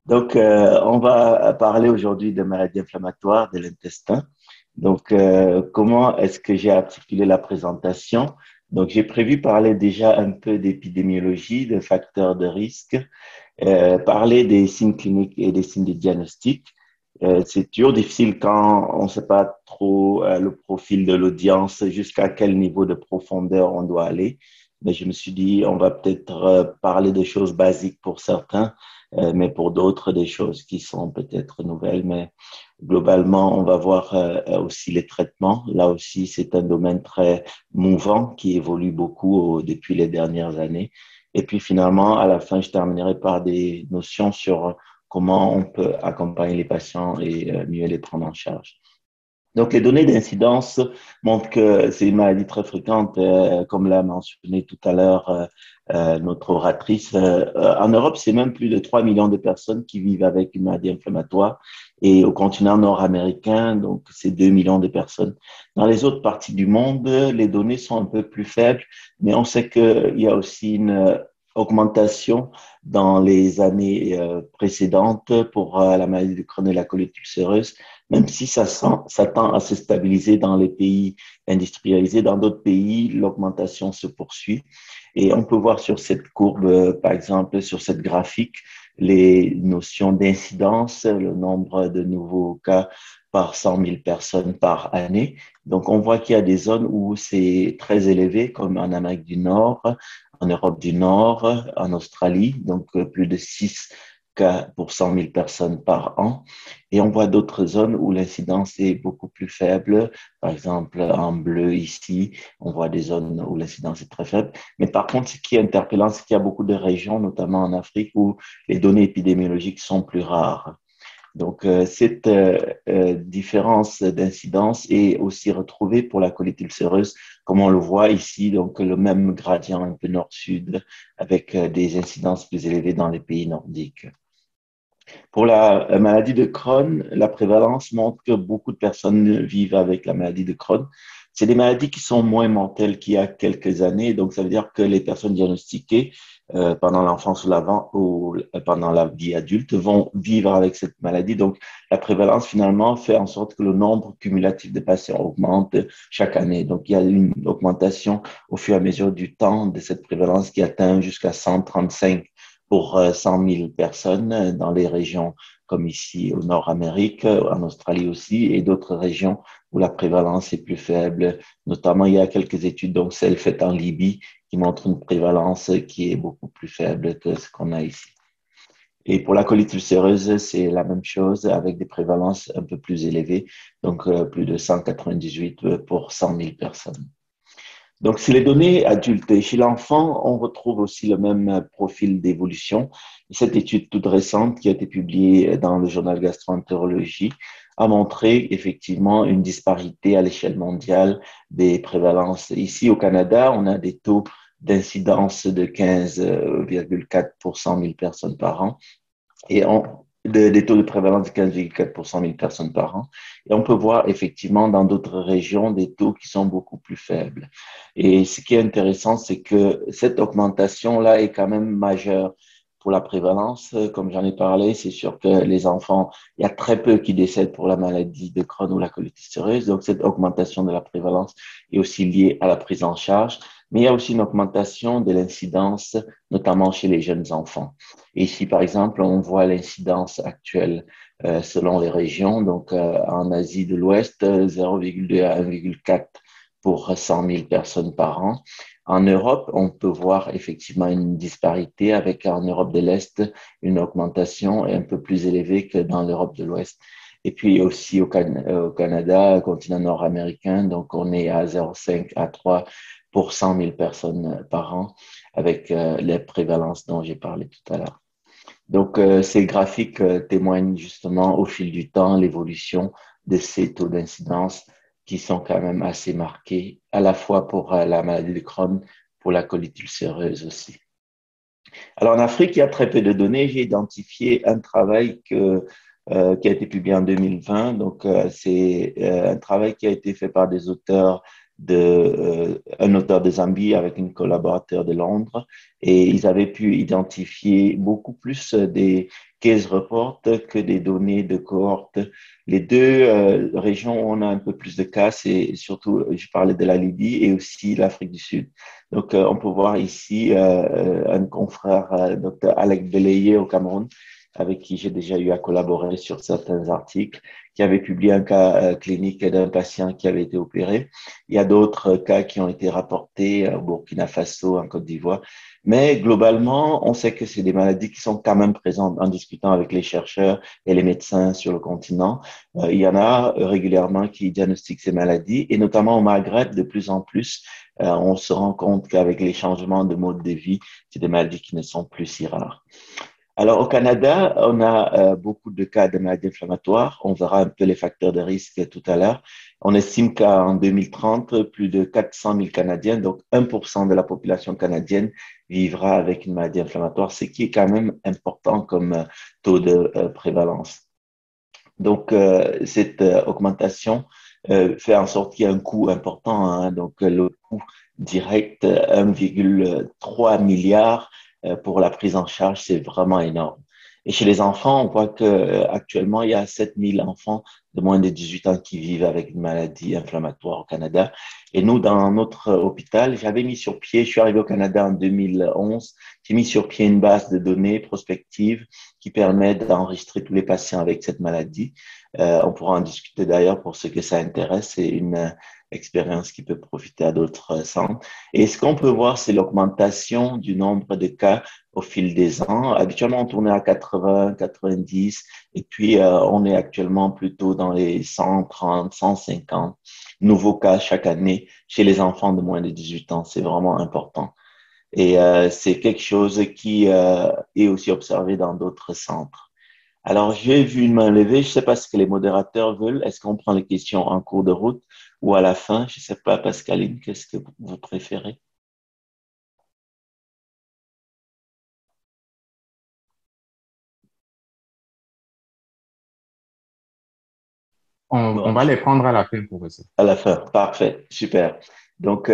On va parler aujourd'hui de maladies inflammatoires de l'intestin. Comment est-ce que j'ai articulé la présentation? Donc, j'ai prévu parler déjà un peu d'épidémiologie, de facteurs de risque, parler des signes cliniques et des signes de diagnostic. C'est toujours difficile quand on ne sait pas trop le profil de l'audience, jusqu'à quel niveau de profondeur on doit aller. Mais je me suis dit, on va peut-être parler des choses basiques pour certains, mais pour d'autres, des choses qui sont peut-être nouvelles. Mais globalement, on va voir aussi les traitements. Là aussi, c'est un domaine très mouvant qui évolue beaucoup depuis les dernières années. Et puis finalement, à la fin, je terminerai par des notions sur comment on peut accompagner les patients et mieux les prendre en charge. Donc, les données d'incidence montrent que c'est une maladie très fréquente, comme l'a mentionné tout à l'heure notre oratrice. En Europe, c'est même plus de 3 millions de personnes qui vivent avec une maladie inflammatoire. Et au continent nord-américain, donc c'est 2 millions de personnes. Dans les autres parties du monde, les données sont un peu plus faibles, mais on sait qu'il y a aussi une augmentation dans les années précédentes pour la maladie de Crohn et la colite ulcéreuse, même si ça tend à se stabiliser dans les pays industrialisés. Dans d'autres pays, l'augmentation se poursuit. Et on peut voir sur cette courbe, par exemple, sur cette graphique, les notions d'incidence, le nombre de nouveaux cas par 100 000 personnes par année. Donc, on voit qu'il y a des zones où c'est très élevé, comme en Amérique du Nord, en Europe du Nord, en Australie, donc plus de 6 cas pour 100 000 personnes par an. Et on voit d'autres zones où l'incidence est beaucoup plus faible. Par exemple, en bleu ici, on voit des zones où l'incidence est très faible. Mais par contre, ce qui est interpellant, c'est qu'il y a beaucoup de régions, notamment en Afrique, où les données épidémiologiques sont plus rares. Cette différence d'incidence est aussi retrouvée pour la colite ulcéreuse, comme on le voit ici, donc le même gradient un peu nord-sud, avec des incidences plus élevées dans les pays nordiques. Pour la maladie de Crohn, la prévalence montre que beaucoup de personnes vivent avec la maladie de Crohn. C'est des maladies qui sont moins mortelles qu'il y a quelques années. Donc, ça veut dire que les personnes diagnostiquées pendant l'enfance ou pendant la vie adulte vont vivre avec cette maladie. Donc, la prévalence, finalement, fait en sorte que le nombre cumulatif de patients augmente chaque année. Donc, il y a une augmentation au fur et à mesure du temps de cette prévalence qui atteint jusqu'à 135 pour 100 000 personnes dans les régions comme ici au Nord-Amérique, en Australie aussi, et d'autres régions où la prévalence est plus faible. Notamment, il y a quelques études, donc celle faite en Libye, qui montre une prévalence qui est beaucoup plus faible que ce qu'on a ici. Et pour la colite ulcéreuse, c'est la même chose avec des prévalences un peu plus élevées, donc plus de 198 pour 100 000 personnes. Donc, c'est les données adultes. Et chez l'enfant, on retrouve aussi le même profil d'évolution. Cette étude toute récente qui a été publiée dans le journal Gastroentérologie a montré effectivement une disparité à l'échelle mondiale des prévalences. Ici au Canada, on a des taux d'incidence de 15,4 pour 100 000 personnes par an et des taux de prévalence de 15,4 pour 100 000 personnes par an. Et on peut voir effectivement dans d'autres régions des taux qui sont beaucoup plus faibles. Et ce qui est intéressant, c'est que cette augmentation-là est quand même majeure pour la prévalence. Comme j'en ai parlé, c'est sûr que les enfants, il y a très peu qui décèdent pour la maladie de Crohn ou la colite ulcéreuse. Donc, cette augmentation de la prévalence est aussi liée à la prise en charge. Mais il y a aussi une augmentation de l'incidence, notamment chez les jeunes enfants. Et ici, par exemple, on voit l'incidence actuelle selon les régions. Donc, en Asie de l'Ouest, 0,2 à 1,4 pour 100 000 personnes par an. En Europe, on peut voir effectivement une disparité avec en Europe de l'Est une augmentation un peu plus élevée que dans l'Europe de l'Ouest. Et puis aussi au Canada, continent nord-américain, donc on est à 0,5 à 3 pour 100 000 personnes par an avec les prévalences dont j'ai parlé tout à l'heure. Donc, ces graphiques témoignent justement au fil du temps l'évolution de ces taux d'incidence qui sont quand même assez marqués, à la fois pour la maladie de Crohn, pour la colite ulcéreuse aussi. Alors, en Afrique, il y a très peu de données. J'ai identifié un travail qui a été publié en 2020. Donc, c'est un travail qui a été fait par des auteurs un auteur de Zambie avec un collaborateur de Londres et ils avaient pu identifier beaucoup plus des case report que des données de cohorte. Les deux régions où on a un peu plus de cas, c'est surtout, je parlais de la Libye et aussi l'Afrique du Sud. Donc, on peut voir ici un confrère, Dr. Alec Belayé au Cameroun, avec qui j'ai déjà eu à collaborer sur certains articles, qui avait publié un cas clinique d'un patient qui avait été opéré. Il y a d'autres cas qui ont été rapportés au Burkina Faso, en Côte d'Ivoire. Mais globalement, on sait que c'est des maladies qui sont quand même présentes en discutant avec les chercheurs et les médecins sur le continent. Il y en a régulièrement qui diagnostiquent ces maladies et notamment au Maghreb, de plus en plus, on se rend compte qu'avec les changements de mode de vie, c'est des maladies qui ne sont plus si rares. Alors, au Canada, on a beaucoup de cas de maladies inflammatoires. On verra un peu les facteurs de risque tout à l'heure. On estime qu'en 2030, plus de 400 000 Canadiens, donc 1% de la population canadienne, vivra avec une maladie inflammatoire, ce qui est quand même important comme taux de prévalence. Donc, cette augmentation fait en sorte qu'il y a un coût important, hein. Donc, le coût direct, 1,3 milliard pour la prise en charge, c'est vraiment énorme. Et chez les enfants, on voit que actuellement, il y a 7000 enfants de moins de 18 ans qui vivent avec une maladie inflammatoire au Canada. Et nous, dans notre hôpital, j'avais mis sur pied, je suis arrivé au Canada en 2011, j'ai mis sur pied une base de données prospective qui permet d'enregistrer tous les patients avec cette maladie. On pourra en discuter d'ailleurs pour ceux que ça intéresse. C'est une expérience qui peut profiter à d'autres centres. Et ce qu'on peut voir, c'est l'augmentation du nombre de cas au fil des ans. Habituellement, on tournait à 80, 90, et puis on est actuellement plutôt dans les 130, 150 nouveaux cas chaque année chez les enfants de moins de 18 ans. C'est vraiment important. Et c'est quelque chose qui est aussi observé dans d'autres centres. Alors, j'ai vu une main levée. Je ne sais pas ce que les modérateurs veulent. Est-ce qu'on prend les questions en cours de route ou à la fin? Je ne sais pas, Pascaline, qu'est-ce que vous préférez? On Bon, va les prendre à la fin, professeur. à la fin. Parfait. Super. Donc,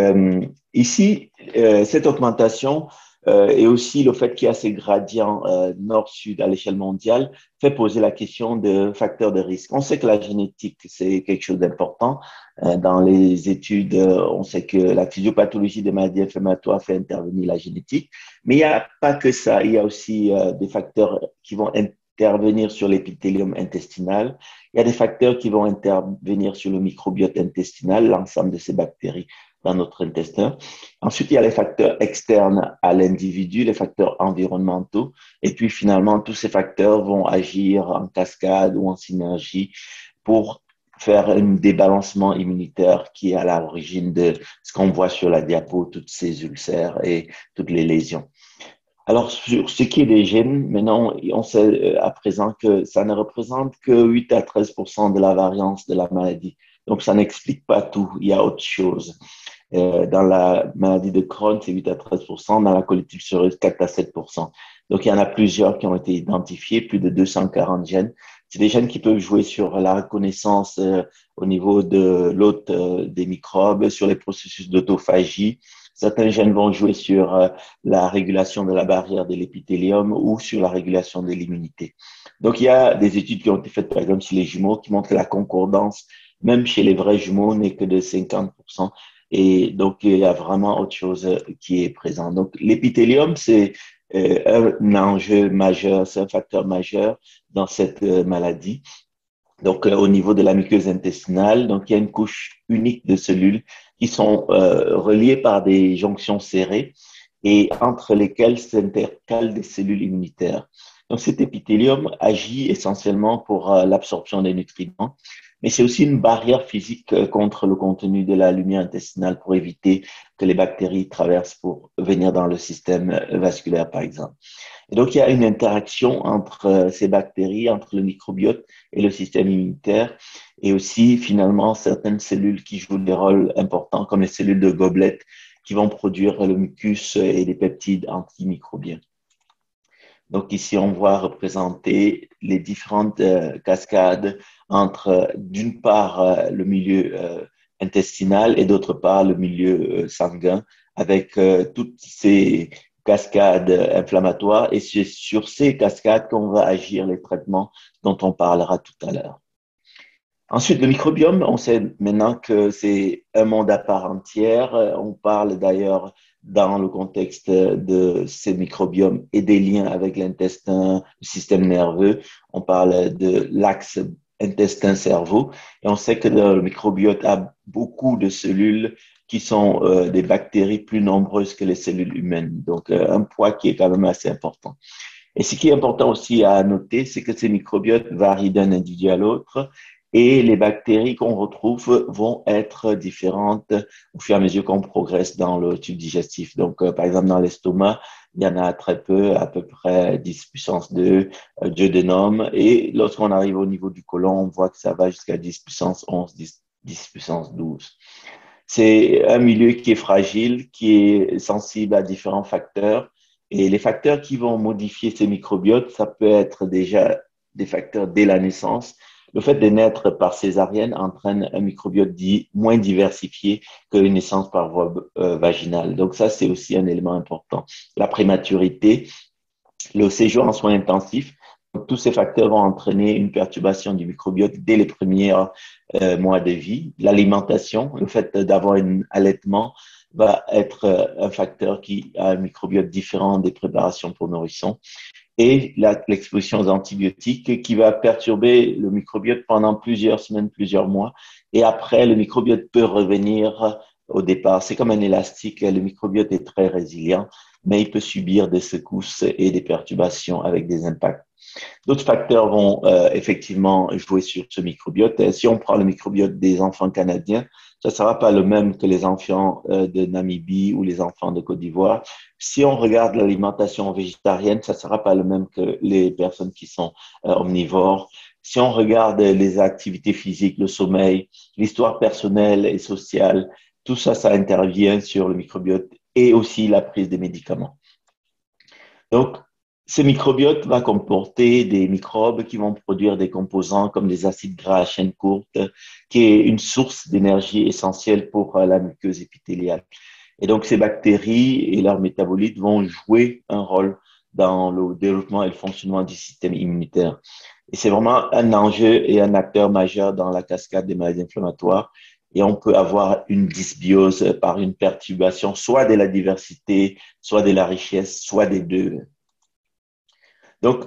ici, cette augmentation et aussi le fait qu'il y a ces gradients nord-sud à l'échelle mondiale fait poser la question de facteurs de risque. On sait que la génétique, c'est quelque chose d'important. Dans les études, on sait que la physiopathologie des maladies inflammatoires fait intervenir la génétique. Mais il n'y a pas que ça. Il y a aussi des facteurs qui vont intervenir sur l'épithélium intestinal. Il y a des facteurs qui vont intervenir sur le microbiote intestinal, l'ensemble de ces bactéries dans notre intestin. Ensuite, il y a les facteurs externes à l'individu, les facteurs environnementaux. Et puis finalement, tous ces facteurs vont agir en cascade ou en synergie pour faire un débalancement immunitaire qui est à l'origine de ce qu'on voit sur la diapo, toutes ces ulcères et toutes les lésions. Alors, sur ce qui est des gènes, maintenant, on sait à présent que ça ne représente que 8 à 13 de la variance de la maladie. Donc, ça n'explique pas tout. Il y a autre chose. Dans la maladie de Crohn, c'est 8 à 13 dans la colite ulcéreuse, 4 à 7 Donc, il y en a plusieurs qui ont été identifiés, plus de 240 gènes. C'est des gènes qui peuvent jouer sur la reconnaissance au niveau de l'hôte des microbes, sur les processus d'autophagie. Certains gènes vont jouer sur la régulation de la barrière de l'épithélium ou sur la régulation de l'immunité. Donc, il y a des études qui ont été faites, par exemple, sur les jumeaux, qui montrent que la concordance, même chez les vrais jumeaux, n'est que de 50%. Et donc, il y a vraiment autre chose qui est présent. Donc, l'épithélium, c'est un enjeu majeur, c'est un facteur majeur dans cette maladie. Donc, au niveau de la muqueuse intestinale, donc il y a une couche unique de cellules qui sont reliées par des jonctions serrées et entre lesquelles s'intercalent des cellules immunitaires. Donc, cet épithélium agit essentiellement pour l'absorption des nutriments, mais c'est aussi une barrière physique contre le contenu de la lumière intestinale pour éviter que les bactéries traversent pour venir dans le système vasculaire, par exemple. Et donc, il y a une interaction entre ces bactéries, entre le microbiote et le système immunitaire, et aussi finalement certaines cellules qui jouent des rôles importants, comme les cellules de Goblet, qui vont produire le mucus et les peptides antimicrobiens. Donc ici, on voit représenter les différentes cascades entre, d'une part, le milieu intestinal et d'autre part, le milieu sanguin, avec toutes ces cascades inflammatoires et c'est sur ces cascades qu'on va agir les traitements dont on parlera tout à l'heure. Ensuite, le microbiome, on sait maintenant que c'est un monde à part entière. On parle d'ailleurs dans le contexte de ces microbiomes et des liens avec l'intestin, le système nerveux. On parle de l'axe intestin-cerveau. Et on sait que le microbiote a beaucoup de cellules qui sont des bactéries plus nombreuses que les cellules humaines. Donc, un poids qui est quand même assez important. Et ce qui est important aussi à noter, c'est que ces microbiotes varient d'un individu à l'autre et les bactéries qu'on retrouve vont être différentes au fur et à mesure qu'on progresse dans le tube digestif. Donc, par exemple, dans l'estomac, il y en a très peu, à peu près 10 puissance 2 duodénum. Et lorsqu'on arrive au niveau du côlon, on voit que ça va jusqu'à 10 puissance 11, 10 puissance 12. C'est un milieu qui est fragile, qui est sensible à différents facteurs. Et les facteurs qui vont modifier ces microbiotes, ça peut être déjà des facteurs dès la naissance. Le fait de naître par césarienne entraîne un microbiote dit moins diversifié que une naissance par voie vaginale. Donc ça, c'est aussi un élément important. La prématurité, le séjour en soins intensifs, donc, tous ces facteurs vont entraîner une perturbation du microbiote dès les premiers mois de vie. L'alimentation, le fait d'avoir un allaitement va être un facteur qui a un microbiote différent des préparations pour nourrissons. Et l'exposition aux antibiotiques qui va perturber le microbiote pendant plusieurs semaines, plusieurs mois. Et après, le microbiote peut revenir au départ. C'est comme un élastique. Le microbiote est très résilient, mais il peut subir des secousses et des perturbations avec des impacts. D'autres facteurs vont effectivement jouer sur ce microbiote. Si on prend le microbiote des enfants canadiens, ça ne sera pas le même que les enfants de Namibie ou les enfants de Côte d'Ivoire. Si on regarde l'alimentation végétarienne, ça ne sera pas le même que les personnes qui sont omnivores. Si on regarde les activités physiques, le sommeil, l'histoire personnelle et sociale, tout ça, ça intervient sur le microbiote et aussi la prise des médicaments. Donc, ce microbiote va comporter des microbes qui vont produire des composants comme des acides gras à chaîne courte, qui est une source d'énergie essentielle pour la muqueuse épithéliale. Et donc, ces bactéries et leurs métabolites vont jouer un rôle dans le développement et le fonctionnement du système immunitaire. Et c'est vraiment un enjeu et un acteur majeur dans la cascade des maladies inflammatoires. Et on peut avoir une dysbiose par une perturbation, soit de la diversité, soit de la richesse, soit des deux. Donc,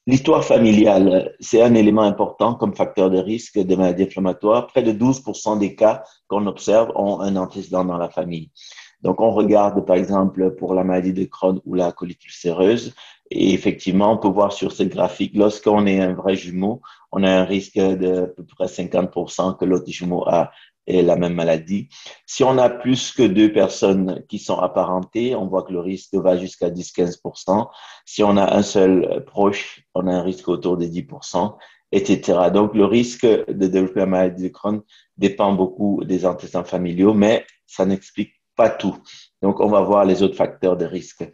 l'histoire familiale, c'est un élément important comme facteur de risque de maladies inflammatoires. Près de 12% des cas qu'on observe ont un antécédent dans la famille. Donc, on regarde, par exemple, pour la maladie de Crohn ou la colite ulcéreuse. Et effectivement, on peut voir sur ce graphique, lorsqu'on est un vrai jumeau, on a un risque de à peu près 50% que l'autre jumeau a la même maladie. Si on a plus que deux personnes qui sont apparentées, on voit que le risque va jusqu'à 10-15%. Si on a un seul proche, on a un risque autour de 10%, etc. Donc, le risque de développer la maladie de Crohn dépend beaucoup des antécédents familiaux, mais ça n'explique pas tout. Donc, on va voir les autres facteurs de risque.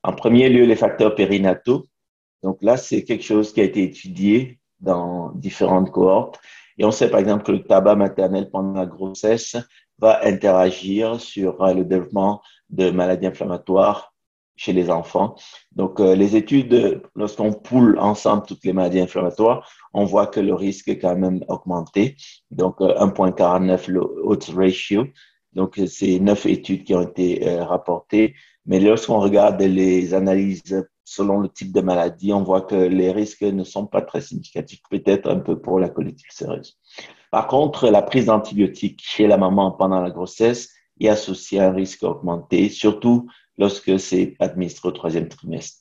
En premier lieu, les facteurs périnataux. Donc là, c'est quelque chose qui a été étudié dans différentes cohortes. Et on sait par exemple que le tabac maternel pendant la grossesse va interagir sur le développement de maladies inflammatoires chez les enfants. Donc, les études, lorsqu'on poule ensemble toutes les maladies inflammatoires, on voit que le risque est quand même augmenté. Donc, 1,49 le odds ratio. Donc, c'est 9 études qui ont été rapportées. Mais lorsqu'on regarde les analyses selon le type de maladie, on voit que les risques ne sont pas très significatifs, peut-être un peu pour la colite ulcéreuse. Par contre, la prise d'antibiotiques chez la maman pendant la grossesse est associée à un risque augmenté, surtout lorsque c'est administré au troisième trimestre.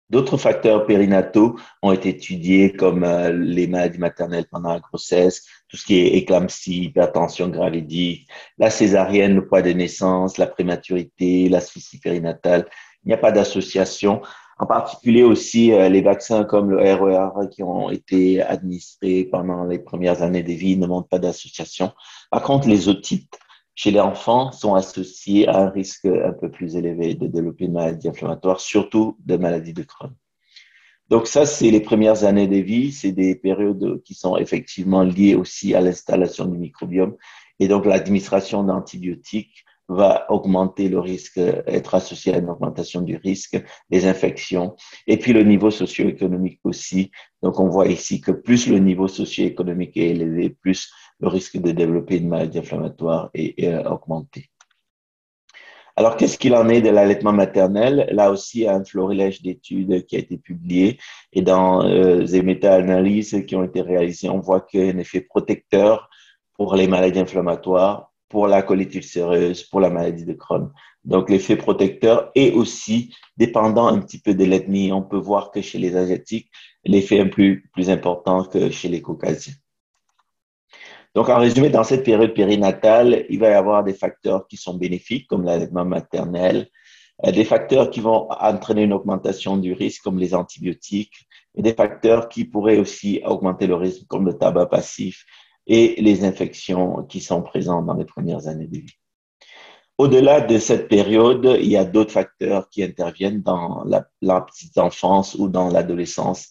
D'autres facteurs périnataux ont été étudiés comme les maladies maternelles pendant la grossesse, tout ce qui est éclampsie, hypertension gravidique, la césarienne, le poids de naissance, la prématurité, l'asphyxie périnatale. Il n'y a pas d'association. En particulier aussi les vaccins comme le RER qui ont été administrés pendant les premières années de vie ne montrent pas d'association. Par contre, les otites chez les enfants sont associés à un risque un peu plus élevé de développer une maladie inflammatoire, surtout de maladies de Crohn. Donc ça, c'est les premières années de vie, c'est des périodes qui sont effectivement liées aussi à l'installation du microbiome et donc l'administration d'antibiotiques va augmenter le risque, être associé à une augmentation du risque, des infections, et puis le niveau socio-économique aussi. Donc, on voit ici que plus le niveau socio-économique est élevé, plus le risque de développer une maladie inflammatoire est augmenté. Alors, qu'est-ce qu'il en est de l'allaitement maternel? Là aussi, il y a un florilège d'études qui a été publié et dans des méta-analyses qui ont été réalisées, on voit qu'il y a un effet protecteur pour les maladies inflammatoires, pour la colite ulcéreuse, pour la maladie de Crohn. Donc, l'effet protecteur est aussi dépendant un petit peu de l'ethnie. On peut voir que chez les Asiatiques, l'effet est plus important que chez les Caucasiens. Donc, en résumé, dans cette période périnatale, il va y avoir des facteurs qui sont bénéfiques, comme l'allaitement maternel, des facteurs qui vont entraîner une augmentation du risque, comme les antibiotiques, et des facteurs qui pourraient aussi augmenter le risque, comme le tabac passif et les infections qui sont présentes dans les premières années de vie. Au-delà de cette période, il y a d'autres facteurs qui interviennent dans la petite enfance ou dans l'adolescence.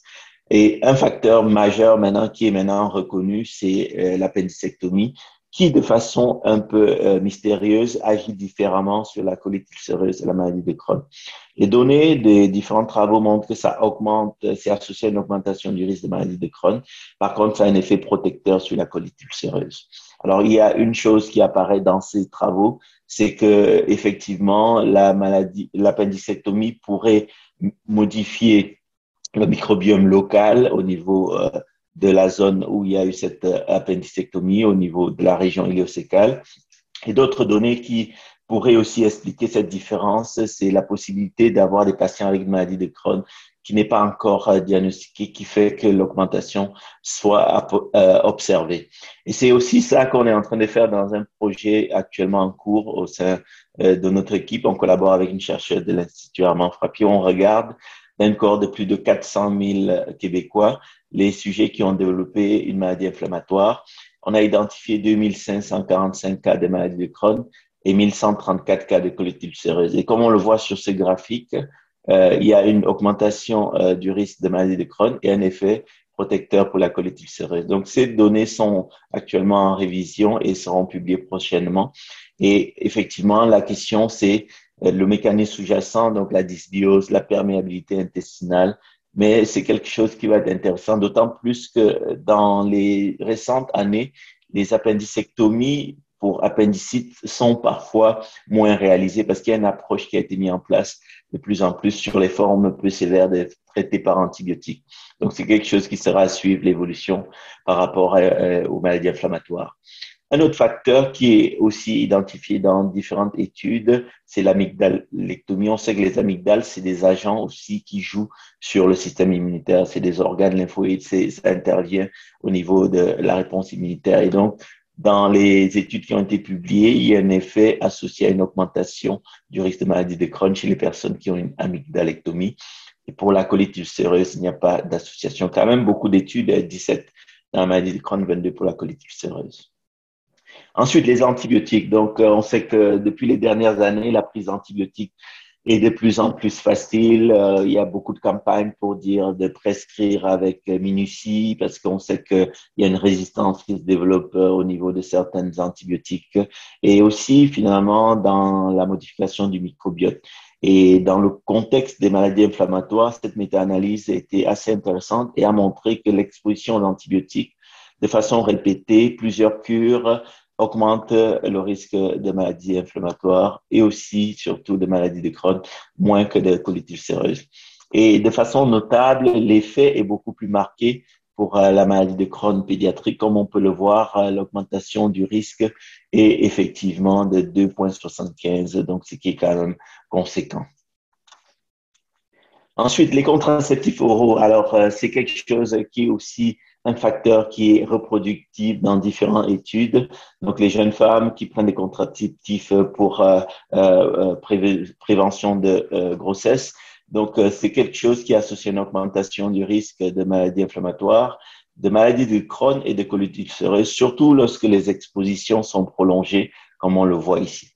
Et un facteur majeur maintenant qui est maintenant reconnu, c'est l'appendicectomie, qui de façon un peu mystérieuse agit différemment sur la colite ulcéreuse et la maladie de Crohn. Les données des différents travaux montrent que ça augmente, c'est associé à une augmentation du risque de maladie de Crohn. Par contre, ça a un effet protecteur sur la colite ulcéreuse. Alors, il y a une chose qui apparaît dans ces travaux, c'est que effectivement l'appendicectomie pourrait modifier le microbiome local au niveau de la zone où il y a eu cette appendicectomie, au niveau de la région iléosécale. Et d'autres données qui pourraient aussi expliquer cette différence, c'est la possibilité d'avoir des patients avec une maladie de Crohn qui n'est pas encore diagnostiquée, qui fait que l'augmentation soit observée. Et c'est aussi ça qu'on est en train de faire dans un projet actuellement en cours au sein de notre équipe. On collabore avec une chercheuse de l'Institut Armand Frappier. On regarde d'un corps de plus de 400 000 Québécois les sujets qui ont développé une maladie inflammatoire. On a identifié 2545 cas de maladie de Crohn et 1134 cas de colite ulcéreuse. Et comme on le voit sur ce graphique, il y a une augmentation du risque de maladie de Crohn et un effet protecteur pour la colite ulcéreuse. Donc, ces données sont actuellement en révision et seront publiées prochainement. Et effectivement, la question, c'est le mécanisme sous-jacent, donc la dysbiose, la perméabilité intestinale, mais c'est quelque chose qui va être intéressant, d'autant plus que dans les récentes années, les appendicectomies pour appendicite sont parfois moins réalisées parce qu'il y a une approche qui a été mise en place de plus en plus sur les formes peu sévères de traitées par antibiotiques. Donc, c'est quelque chose qui sera à suivre l'évolution par rapport aux maladies inflammatoires. Un autre facteur qui est aussi identifié dans différentes études, c'est l'amygdalectomie. On sait que les amygdales, c'est des agents aussi qui jouent sur le système immunitaire. C'est des organes lymphoïdes, ça intervient au niveau de la réponse immunitaire. Et donc, dans les études qui ont été publiées, il y a un effet associé à une augmentation du risque de maladie de Crohn chez les personnes qui ont une amygdalectomie. Et pour la colite ulcéreuse, il n'y a pas d'association. Quand même, beaucoup d'études, 17 dans la maladie de Crohn, 22 pour la colite ulcéreuse. Ensuite, les antibiotiques. Donc, on sait que depuis les dernières années, la prise d'antibiotiques est de plus en plus facile. Il y a beaucoup de campagnes pour dire de prescrire avec minutie parce qu'on sait qu'il y a une résistance qui se développe au niveau de certaines antibiotiques et aussi finalement dans la modification du microbiote. Et dans le contexte des maladies inflammatoires, cette méta-analyse a été assez intéressante et a montré que l'exposition d'antibiotiques de façon répétée, plusieurs cures, augmente le risque de maladies inflammatoires et aussi, surtout, de maladies de Crohn, moins que de colite ulcéreuse. Et de façon notable, l'effet est beaucoup plus marqué pour la maladie de Crohn pédiatrique, comme on peut le voir, l'augmentation du risque est effectivement de 2,75, donc ce qui est quand même conséquent. Ensuite, les contraceptifs oraux. Alors, c'est quelque chose qui est aussi un facteur qui est reproductif dans différentes études. Donc, les jeunes femmes qui prennent des contraceptifs pour prévention de grossesse. Donc, c'est quelque chose qui associe une augmentation du risque de maladies inflammatoires, de maladies de Crohn et de colite ulcéreuse, surtout lorsque les expositions sont prolongées, comme on le voit ici.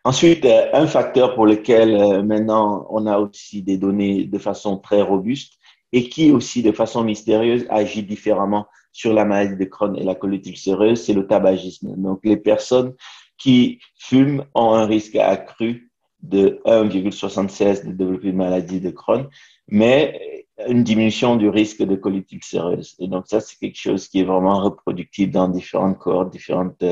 Ensuite, un facteur pour lequel maintenant on a aussi des données de façon très robuste et qui aussi de façon mystérieuse agit différemment sur la maladie de Crohn et la colite ulcéreuse, c'est le tabagisme. Donc, les personnes qui fument ont un risque accru de 1,76 de développer une maladie de Crohn, mais une diminution du risque de colite ulcéreuse. Et donc, ça, c'est quelque chose qui est vraiment reproductible dans différentes cohortes, différentes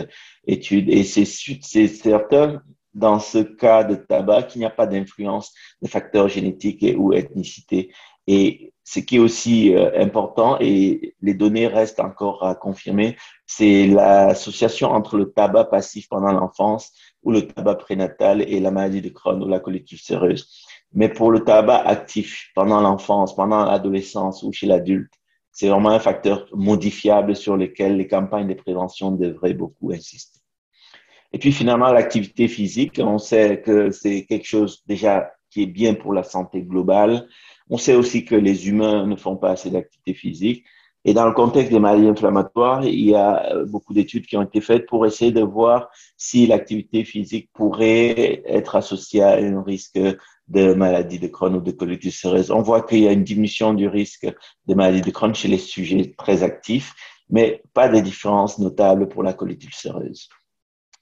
études. Et c'est certain, dans ce cas de tabac, qu'il n'y a pas d'influence de facteurs génétiques ou ethnicité. Et ce qui est aussi important, et les données restent encore à confirmer, c'est l'association entre le tabac passif pendant l'enfance ou le tabac prénatal et la maladie de Crohn ou la colite ulcéreuse. Mais pour le tabac actif pendant l'enfance, pendant l'adolescence ou chez l'adulte, c'est vraiment un facteur modifiable sur lequel les campagnes de prévention devraient beaucoup insister. Et puis finalement, l'activité physique, on sait que c'est quelque chose déjà qui est bien pour la santé globale. On sait aussi que les humains ne font pas assez d'activité physique. Et dans le contexte des maladies inflammatoires, il y a beaucoup d'études qui ont été faites pour essayer de voir si l'activité physique pourrait être associée à un risque de maladie de Crohn ou de colite ulcéreuse. On voit qu'il y a une diminution du risque de maladie de Crohn chez les sujets très actifs, mais pas de différence notable pour la colite ulcéreuse.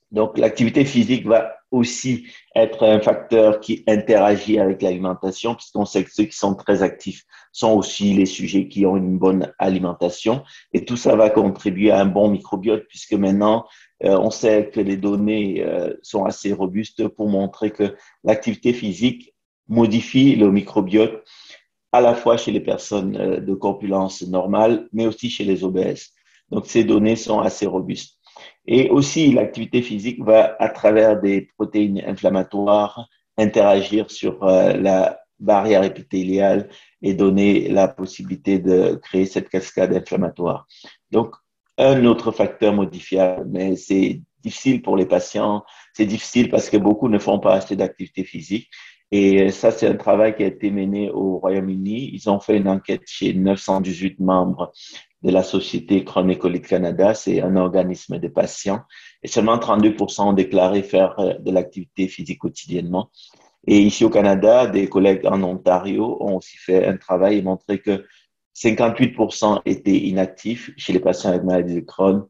Donc, l'activité physique va aussi être un facteur qui interagit avec l'alimentation, puisqu'on sait que ceux qui sont très actifs sont aussi les sujets qui ont une bonne alimentation. Et tout ça va contribuer à un bon microbiote, puisque maintenant, on sait que les données sont assez robustes pour montrer que l'activité physique modifie le microbiote à la fois chez les personnes de corpulence normale, mais aussi chez les obèses. Donc, ces données sont assez robustes. Et aussi, l'activité physique va, à travers des protéines inflammatoires, interagir sur la barrière épithéliale et donner la possibilité de créer cette cascade inflammatoire. Donc, un autre facteur modifiable, mais c'est difficile pour les patients. C'est difficile parce que beaucoup ne font pas assez d'activité physique. Et ça, c'est un travail qui a été mené au Royaume-Uni. Ils ont fait une enquête chez 918 membres de la Société Crohn et Colites Canada. C'est un organisme de patients. Et seulement 32% ont déclaré faire de l'activité physique quotidiennement. Et ici au Canada, des collègues en Ontario ont aussi fait un travail et montré que 58% étaient inactifs chez les patients avec maladie de Crohn,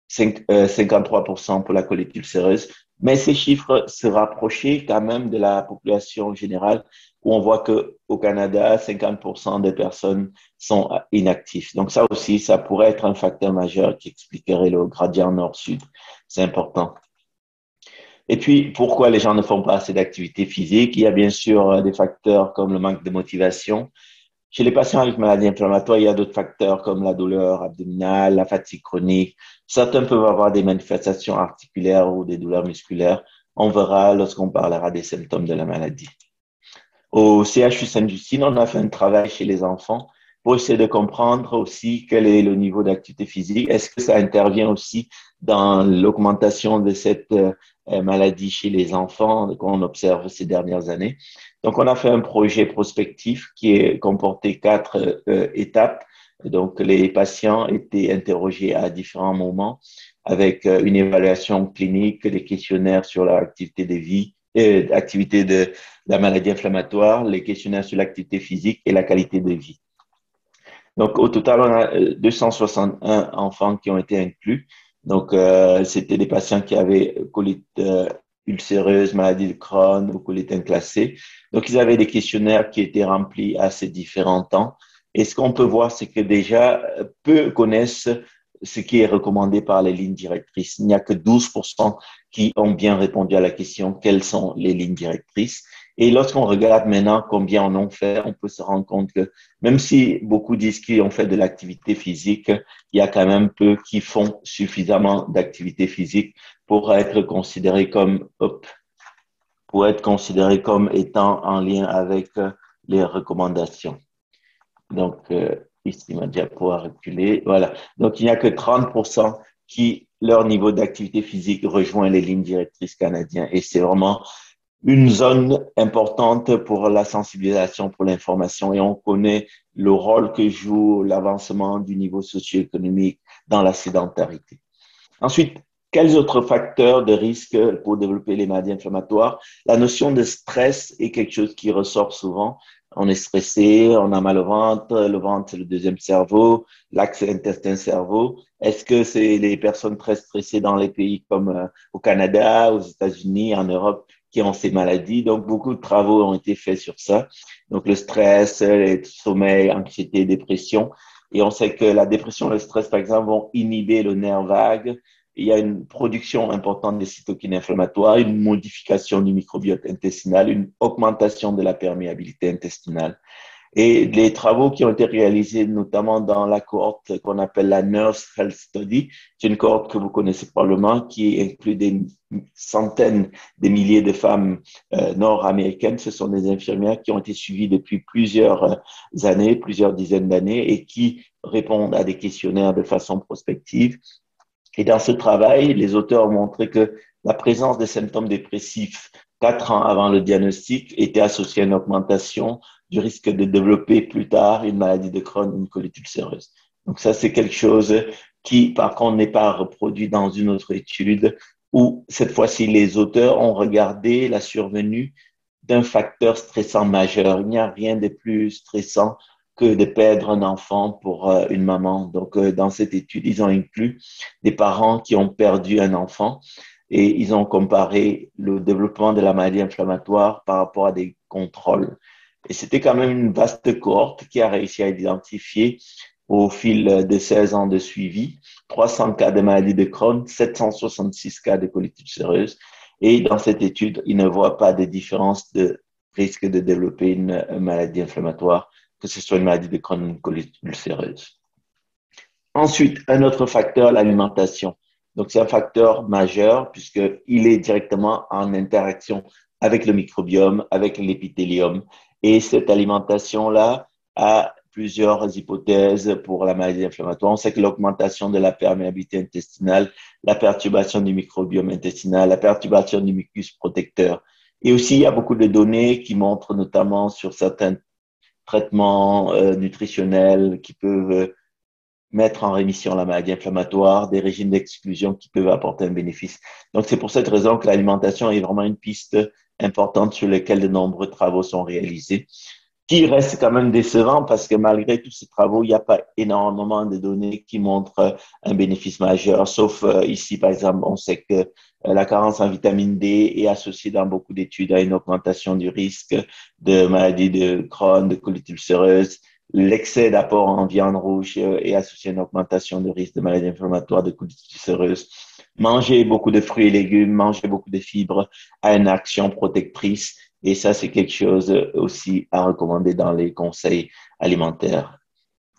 53% pour la colite ulcéreuse. Mais ces chiffres se rapprochaient quand même de la population générale, où on voit qu'au Canada, 50% des personnes sont inactifs. Donc ça aussi, ça pourrait être un facteur majeur qui expliquerait le gradient nord-sud. C'est important. Et puis, pourquoi les gens ne font pas assez d'activité physique? Il y a bien sûr des facteurs comme le manque de motivation. Chez les patients avec maladie inflammatoire, il y a d'autres facteurs comme la douleur abdominale, la fatigue chronique. Certains peuvent avoir des manifestations articulaires ou des douleurs musculaires. On verra lorsqu'on parlera des symptômes de la maladie. Au CHU Sainte-Justine, on a fait un travail chez les enfants pour essayer de comprendre aussi quel est le niveau d'activité physique. Est-ce que ça intervient aussi dans l'augmentation de cette maladie chez les enfants qu'on observe ces dernières années? Donc, on a fait un projet prospectif qui est comporté 4 étapes. Donc, les patients étaient interrogés à différents moments avec une évaluation clinique, des questionnaires sur leur activité de vie, activité de la maladie inflammatoire, les questionnaires sur l'activité physique et la qualité de vie. Donc, au total, on a 261 enfants qui ont été inclus. Donc, c'était des patients qui avaient colite ulcéreuse, maladie de Crohn ou colite inclassée. Donc, ils avaient des questionnaires qui étaient remplis à ces différents temps. Et ce qu'on peut voir, c'est que déjà, peu connaissent ce qui est recommandé par les lignes directrices. Il n'y a que 12% qui ont bien répondu à la question quelles sont les lignes directrices. Et lorsqu'on regarde maintenant combien en ont fait, on peut se rendre compte que même si beaucoup disent qu'ils ont fait de l'activité physique, il y a quand même peu qui font suffisamment d'activité physique pour être considérés comme étant en lien avec les recommandations. Donc, ici, ma diapo a reculé. Voilà. Donc, il n'y a que 30% qui, leur niveau d'activité physique rejoint les lignes directrices canadiennes. Et c'est vraiment une zone importante pour la sensibilisation, pour l'information. Et on connaît le rôle que joue l'avancement du niveau socio-économique dans la sédentarité. Ensuite, quels autres facteurs de risque pour développer les maladies inflammatoires? La notion de stress est quelque chose qui ressort souvent. On est stressé, on a mal au ventre. Le ventre, c'est le deuxième cerveau. L'axe intestin-cerveau. Est-ce que c'est les personnes très stressées dans les pays comme au Canada, aux États-Unis, en Europe, qui ont ces maladies? Donc, beaucoup de travaux ont été faits sur ça. Donc, le stress, le sommeil, anxiété, dépression. Et on sait que la dépression et le stress, par exemple, vont inhiber le nerf vague. Il y a une production importante des cytokines inflammatoires, une modification du microbiote intestinal, une augmentation de la perméabilité intestinale. Et les travaux qui ont été réalisés, notamment dans la cohorte qu'on appelle la Nurse Health Study, c'est une cohorte que vous connaissez probablement, qui inclut des centaines de milliers de femmes nord-américaines. Ce sont des infirmières qui ont été suivies depuis plusieurs années, plusieurs dizaines d'années, et qui répondent à des questionnaires de façon prospective. Et dans ce travail, les auteurs ont montré que la présence des symptômes dépressifs 4 ans avant le diagnostic était associée à une augmentation du risque de développer plus tard une maladie de Crohn, une colite ulcéreuse. Donc ça, c'est quelque chose qui, par contre, n'est pas reproduit dans une autre étude où, cette fois-ci, les auteurs ont regardé la survenue d'un facteur stressant majeur. Il n'y a rien de plus stressant que de perdre un enfant pour une maman. Donc, dans cette étude, ils ont inclus des parents qui ont perdu un enfant et ils ont comparé le développement de la maladie inflammatoire par rapport à des contrôles. Et c'était quand même une vaste cohorte qui a réussi à identifier au fil de 16 ans de suivi 300 cas de maladie de Crohn, 766 cas de colite ulcéreuse. Et dans cette étude, ils ne voient pas de différence de risque de développer une maladie inflammatoire, que ce soit une maladie de Crohn ou une colite ulcéreuse. Ensuite, un autre facteur, l'alimentation. Donc, c'est un facteur majeur puisqu'il est directement en interaction avec le microbiome, avec l'épithélium. Et cette alimentation-là a plusieurs hypothèses pour la maladie inflammatoire. On sait que l'augmentation de la perméabilité intestinale, la perturbation du microbiome intestinal, la perturbation du mucus protecteur. Et aussi, il y a beaucoup de données qui montrent notamment sur certains traitements nutritionnels qui peuvent mettre en rémission la maladie inflammatoire, des régimes d'exclusion qui peuvent apporter un bénéfice. Donc, c'est pour cette raison que l'alimentation est vraiment une piste importante sur laquelle de nombreux travaux sont réalisés, qui reste quand même décevant parce que malgré tous ces travaux, il n'y a pas énormément de données qui montrent un bénéfice majeur, sauf ici, par exemple, on sait que la carence en vitamine D est associée dans beaucoup d'études à une augmentation du risque de maladie de Crohn, de colite ulcéreuse. L'excès d'apport en viande rouge est associé à une augmentation du risque de maladie inflammatoire, de colite ulcéreuse. Manger beaucoup de fruits et légumes, manger beaucoup de fibres a une action protectrice et ça, c'est quelque chose aussi à recommander dans les conseils alimentaires.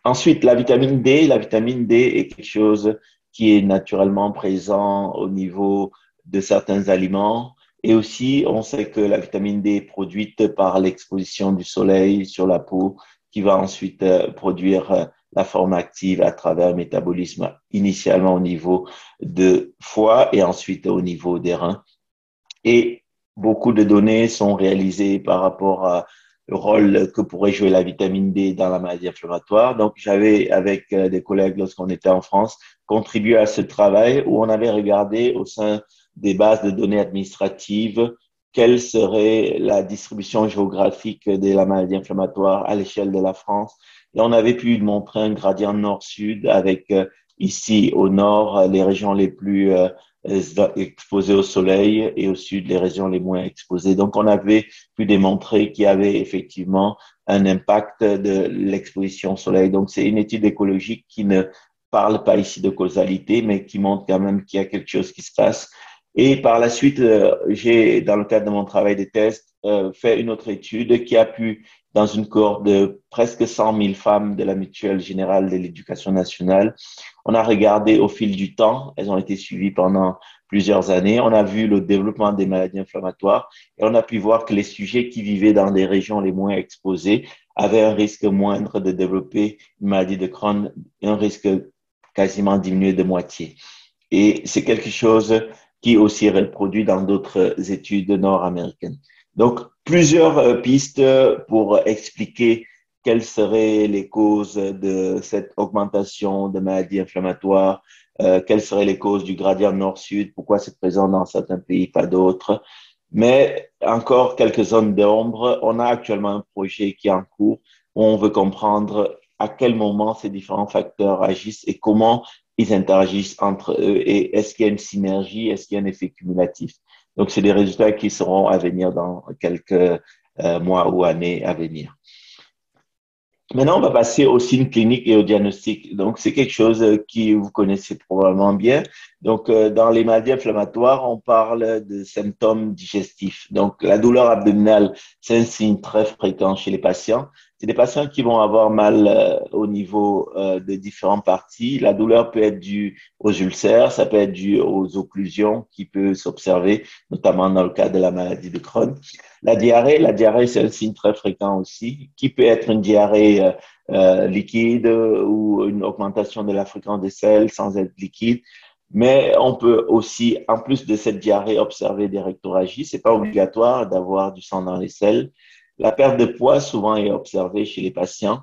Ensuite, la vitamine D. La vitamine D est quelque chose qui est naturellement présent au niveau de certains aliments. Et aussi, on sait que la vitamine D est produite par l'exposition du soleil sur la peau, qui va ensuite produire la forme active à travers le métabolisme, initialement au niveau de foie et ensuite au niveau des reins. Et beaucoup de données sont réalisées par rapport à le rôle que pourrait jouer la vitamine D dans la maladie inflammatoire. Donc, j'avais, avec des collègues, lorsqu'on était en France, contribué à ce travail où on avait regardé au sein des bases de données administratives quelle serait la distribution géographique de la maladie inflammatoire à l'échelle de la France. Et on avait pu montrer un gradient nord-sud avec ici au nord les régions les plus exposées au soleil et au sud les régions les moins exposées. Donc, on avait pu démontrer qu'il y avait effectivement un impact de l'exposition au soleil. Donc, c'est une étude écologique qui ne parle pas ici de causalité, mais qui montre quand même qu'il y a quelque chose qui se passe. Et par la suite, j'ai, dans le cadre de mon travail de test, fait une autre étude qui a pu, dans une cohorte de presque 100 000 femmes de la Mutuelle générale de l'éducation nationale, on a regardé au fil du temps, elles ont été suivies pendant plusieurs années, on a vu le développement des maladies inflammatoires et on a pu voir que les sujets qui vivaient dans des régions les moins exposées avaient un risque moindre de développer une maladie de Crohn, un risque quasiment diminué de moitié. Et c'est quelque chose qui aussi est reproduit dans d'autres études nord-américaines. Donc, plusieurs pistes pour expliquer quelles seraient les causes de cette augmentation de maladies inflammatoires, quelles seraient les causes du gradient nord-sud, pourquoi c'est présent dans certains pays, pas d'autres. mais encore quelques zones d'ombre. On a actuellement un projet qui est en cours où on veut comprendre à quel moment ces différents facteurs agissent et comment ils interagissent entre eux et est-ce qu'il y a une synergie, est-ce qu'il y a un effet cumulatif. Donc, c'est des résultats qui seront à venir dans quelques mois ou années à venir. Maintenant, on va passer aux signes cliniques et au diagnostic. Donc, c'est quelque chose qui vous connaissez probablement bien. Donc, dans les maladies inflammatoires, on parle de symptômes digestifs. Donc, la douleur abdominale, c'est un signe très fréquent chez les patients. C'est des patients qui vont avoir mal au niveau de différentes parties. La douleur peut être due aux ulcères, ça peut être dû aux occlusions qui peuvent s'observer, notamment dans le cas de la maladie de Crohn. La diarrhée, c'est un signe très fréquent aussi, qui peut être une diarrhée liquide ou une augmentation de la fréquence des selles sans être liquide. Mais on peut aussi, en plus de cette diarrhée, observer des rectorragies. C'est pas obligatoire d'avoir du sang dans les selles. La perte de poids souvent est observée chez les patients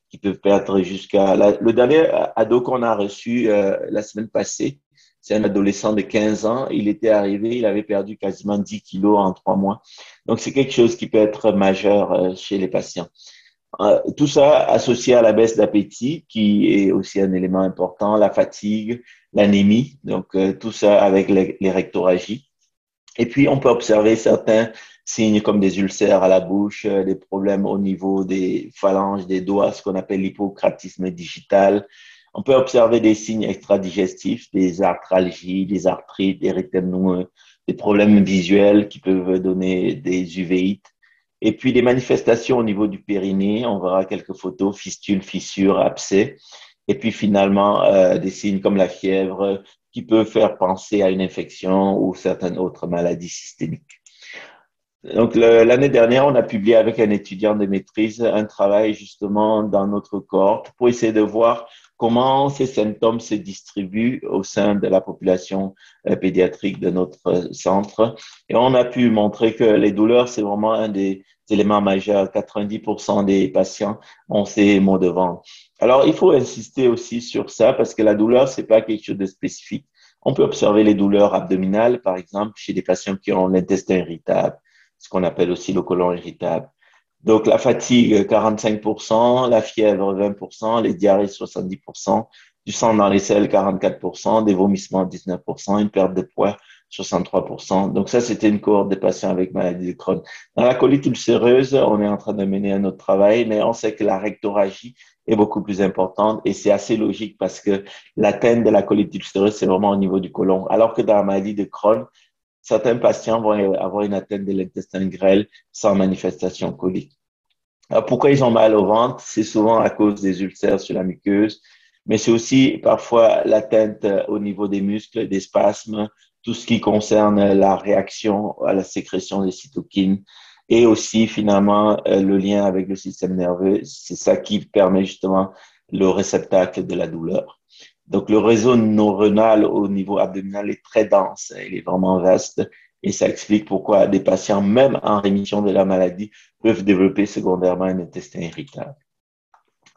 qui peuvent perdre le dernier ado qu'on a reçu la semaine passée, c'est un adolescent de 15 ans. Il était arrivé, il avait perdu quasiment 10 kilos en 3 mois. Donc, c'est quelque chose qui peut être majeur chez les patients. Tout ça associé à la baisse d'appétit, qui est aussi un élément important, la fatigue, l'anémie, donc tout ça avec les rectorragies. Et puis, on peut observer certains signes comme des ulcères à la bouche, des problèmes au niveau des phalanges, des doigts, ce qu'on appelle l'hypocratisme digital. On peut observer des signes extradigestifs, des arthralgies, des arthrites, des érythèmes, des problèmes visuels qui peuvent donner des uvéites. Et puis, des manifestations au niveau du périnée. On verra quelques photos, fistules, fissures, abcès. Et puis, finalement, des signes comme la fièvre, qui peut faire penser à une infection ou certaines autres maladies systémiques. Donc, l'année dernière, on a publié avec un étudiant de maîtrise un travail justement dans notre cohorte pour essayer de voir comment ces symptômes se distribuent au sein de la population pédiatrique de notre centre. Et on a pu montrer que les douleurs, c'est vraiment un des éléments majeurs. 90% des patients ont ces maux de ventre. Alors, il faut insister aussi sur ça parce que la douleur, c'est pas quelque chose de spécifique. On peut observer les douleurs abdominales, par exemple, chez des patients qui ont l'intestin irritable, ce qu'on appelle aussi le côlon irritable. Donc, la fatigue, 45%, la fièvre, 20%, les diarrhées, 70%, du sang dans les selles, 44%, des vomissements, 19%, une perte de poids, 63%. Donc, ça, c'était une cohorte de patients avec maladie de Crohn. Dans la colite ulcéreuse, on est en train de mener un autre travail, mais on sait que la rectorragie est beaucoup plus importante et c'est assez logique parce que l'atteinte de la colite ulcéreuse, c'est vraiment au niveau du côlon. Alors que dans la maladie de Crohn, certains patients vont avoir une atteinte de l'intestin grêle sans manifestation colique. Alors, pourquoi ils ont mal au ventre? C'est souvent à cause des ulcères sur la muqueuse, mais c'est aussi parfois l'atteinte au niveau des muscles, des spasmes, tout ce qui concerne la réaction à la sécrétion des cytokines et aussi finalement le lien avec le système nerveux. C'est ça qui permet justement le réceptacle de la douleur. Donc, le réseau neuronal au niveau abdominal est très dense, il est vraiment vaste et ça explique pourquoi des patients, même en rémission de la maladie, peuvent développer secondairement un intestin irritable.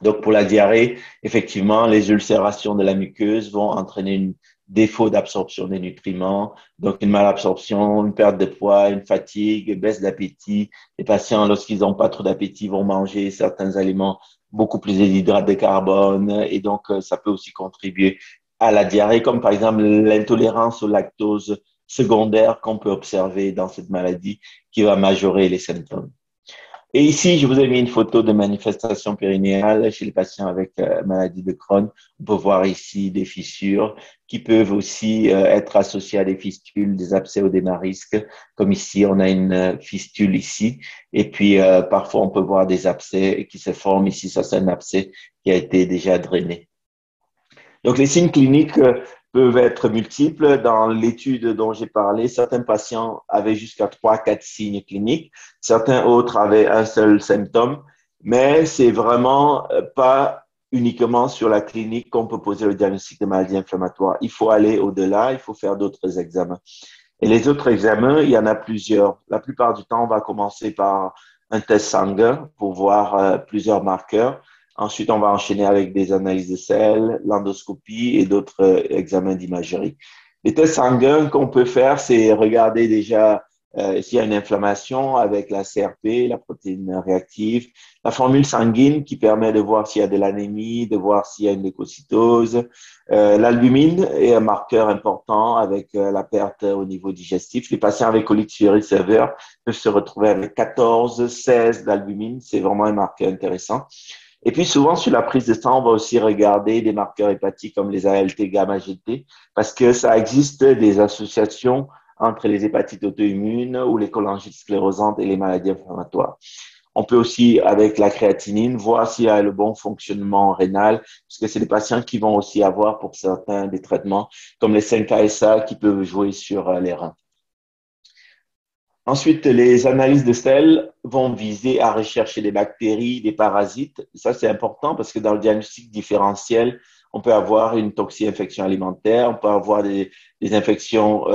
Donc, pour la diarrhée, effectivement, les ulcérations de la muqueuse vont entraîner un défaut d'absorption des nutriments, donc une malabsorption, une perte de poids, une fatigue, une baisse d'appétit. Les patients, lorsqu'ils n'ont pas trop d'appétit, vont manger certains aliments beaucoup plus d'hydrates de carbone et donc ça peut aussi contribuer à la diarrhée, comme par exemple l'intolérance au lactose secondaire qu'on peut observer dans cette maladie qui va majorer les symptômes. Et ici, je vous ai mis une photo de manifestation périnéale chez les patients avec maladie de Crohn. On peut voir ici des fissures qui peuvent aussi être associées à des fistules, des abcès ou des marisques. Comme ici, on a une fistule ici. Et puis, parfois, on peut voir des abcès qui se forment ici. Ça, c'est un abcès qui a été déjà drainé. Donc, les signes cliniques peuvent être multiples. Dans l'étude dont j'ai parlé, certains patients avaient jusqu'à 3, 4 signes cliniques. Certains autres avaient un seul symptôme. Mais c'est vraiment pas uniquement sur la clinique qu'on peut poser le diagnostic de maladie inflammatoire. Il faut aller au-delà, il faut faire d'autres examens. Et les autres examens, il y en a plusieurs. La plupart du temps, on va commencer par un test sanguin pour voir plusieurs marqueurs. Ensuite, on va enchaîner avec des analyses de selles, l'endoscopie et d'autres examens d'imagerie. Les tests sanguins qu'on peut faire, c'est regarder déjà s'il y a une inflammation avec la CRP, la protéine réactive, la formule sanguine qui permet de voir s'il y a de l'anémie, de voir s'il y a une leucocytose. L'albumine est un marqueur important avec la perte au niveau digestif. Les patients avec colite sévère peuvent se retrouver avec 14, 16 d'albumine. C'est vraiment un marqueur intéressant. Et puis souvent, sur la prise de sang, on va aussi regarder des marqueurs hépatiques comme les ALT, gamma-GT, parce que ça existe des associations entre les hépatites auto-immunes ou les cholangites sclérosantes et les maladies inflammatoires. On peut aussi, avec la créatinine, voir s'il y a le bon fonctionnement rénal, parce que c'est des patients qui vont aussi avoir, pour certains, des traitements comme les 5-ASA qui peuvent jouer sur les reins. Ensuite, les analyses de sel vont viser à rechercher des bactéries, des parasites. Ça, c'est important parce que dans le diagnostic différentiel, on peut avoir une toxi-infection alimentaire, on peut avoir des infections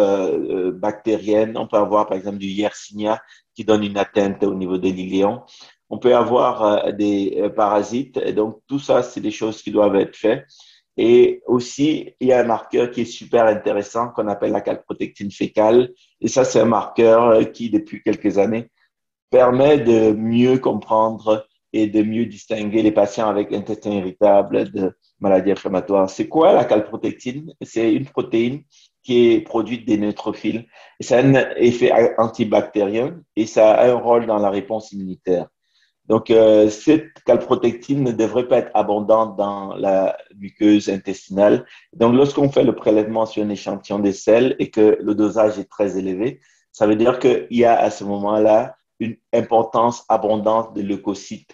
bactériennes, on peut avoir par exemple du Yersinia qui donne une atteinte au niveau des iléons. On peut avoir des parasites. Et donc, tout ça, c'est des choses qui doivent être faites. Et aussi, il y a un marqueur qui est super intéressant qu'on appelle la calprotectine fécale. Et ça, c'est un marqueur qui, depuis quelques années, permet de mieux comprendre et de mieux distinguer les patients avec intestin irritable de maladies inflammatoires. C'est quoi la calprotectine? C'est une protéine qui est produite des neutrophiles. Et ça a un effet antibactérien et ça a un rôle dans la réponse immunitaire. Donc, cette calprotectine ne devrait pas être abondante dans la muqueuse intestinale. Donc, lorsqu'on fait le prélèvement sur un échantillon des selles et que le dosage est très élevé, ça veut dire qu'il y a à ce moment-là une importance abondante de leucocytes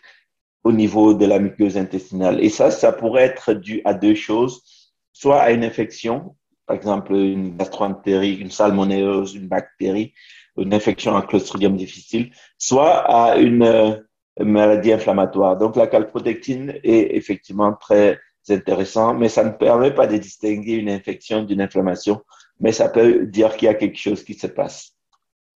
au niveau de la muqueuse intestinale. Et ça pourrait être dû à deux choses, soit à une infection, par exemple une gastroentérite, une salmonellose, une bactérie, une infection à Clostridium difficile, soit à une maladie inflammatoire. Donc, la calprotectine est effectivement très intéressant, mais ça ne permet pas de distinguer une infection d'une inflammation, mais ça peut dire qu'il y a quelque chose qui se passe.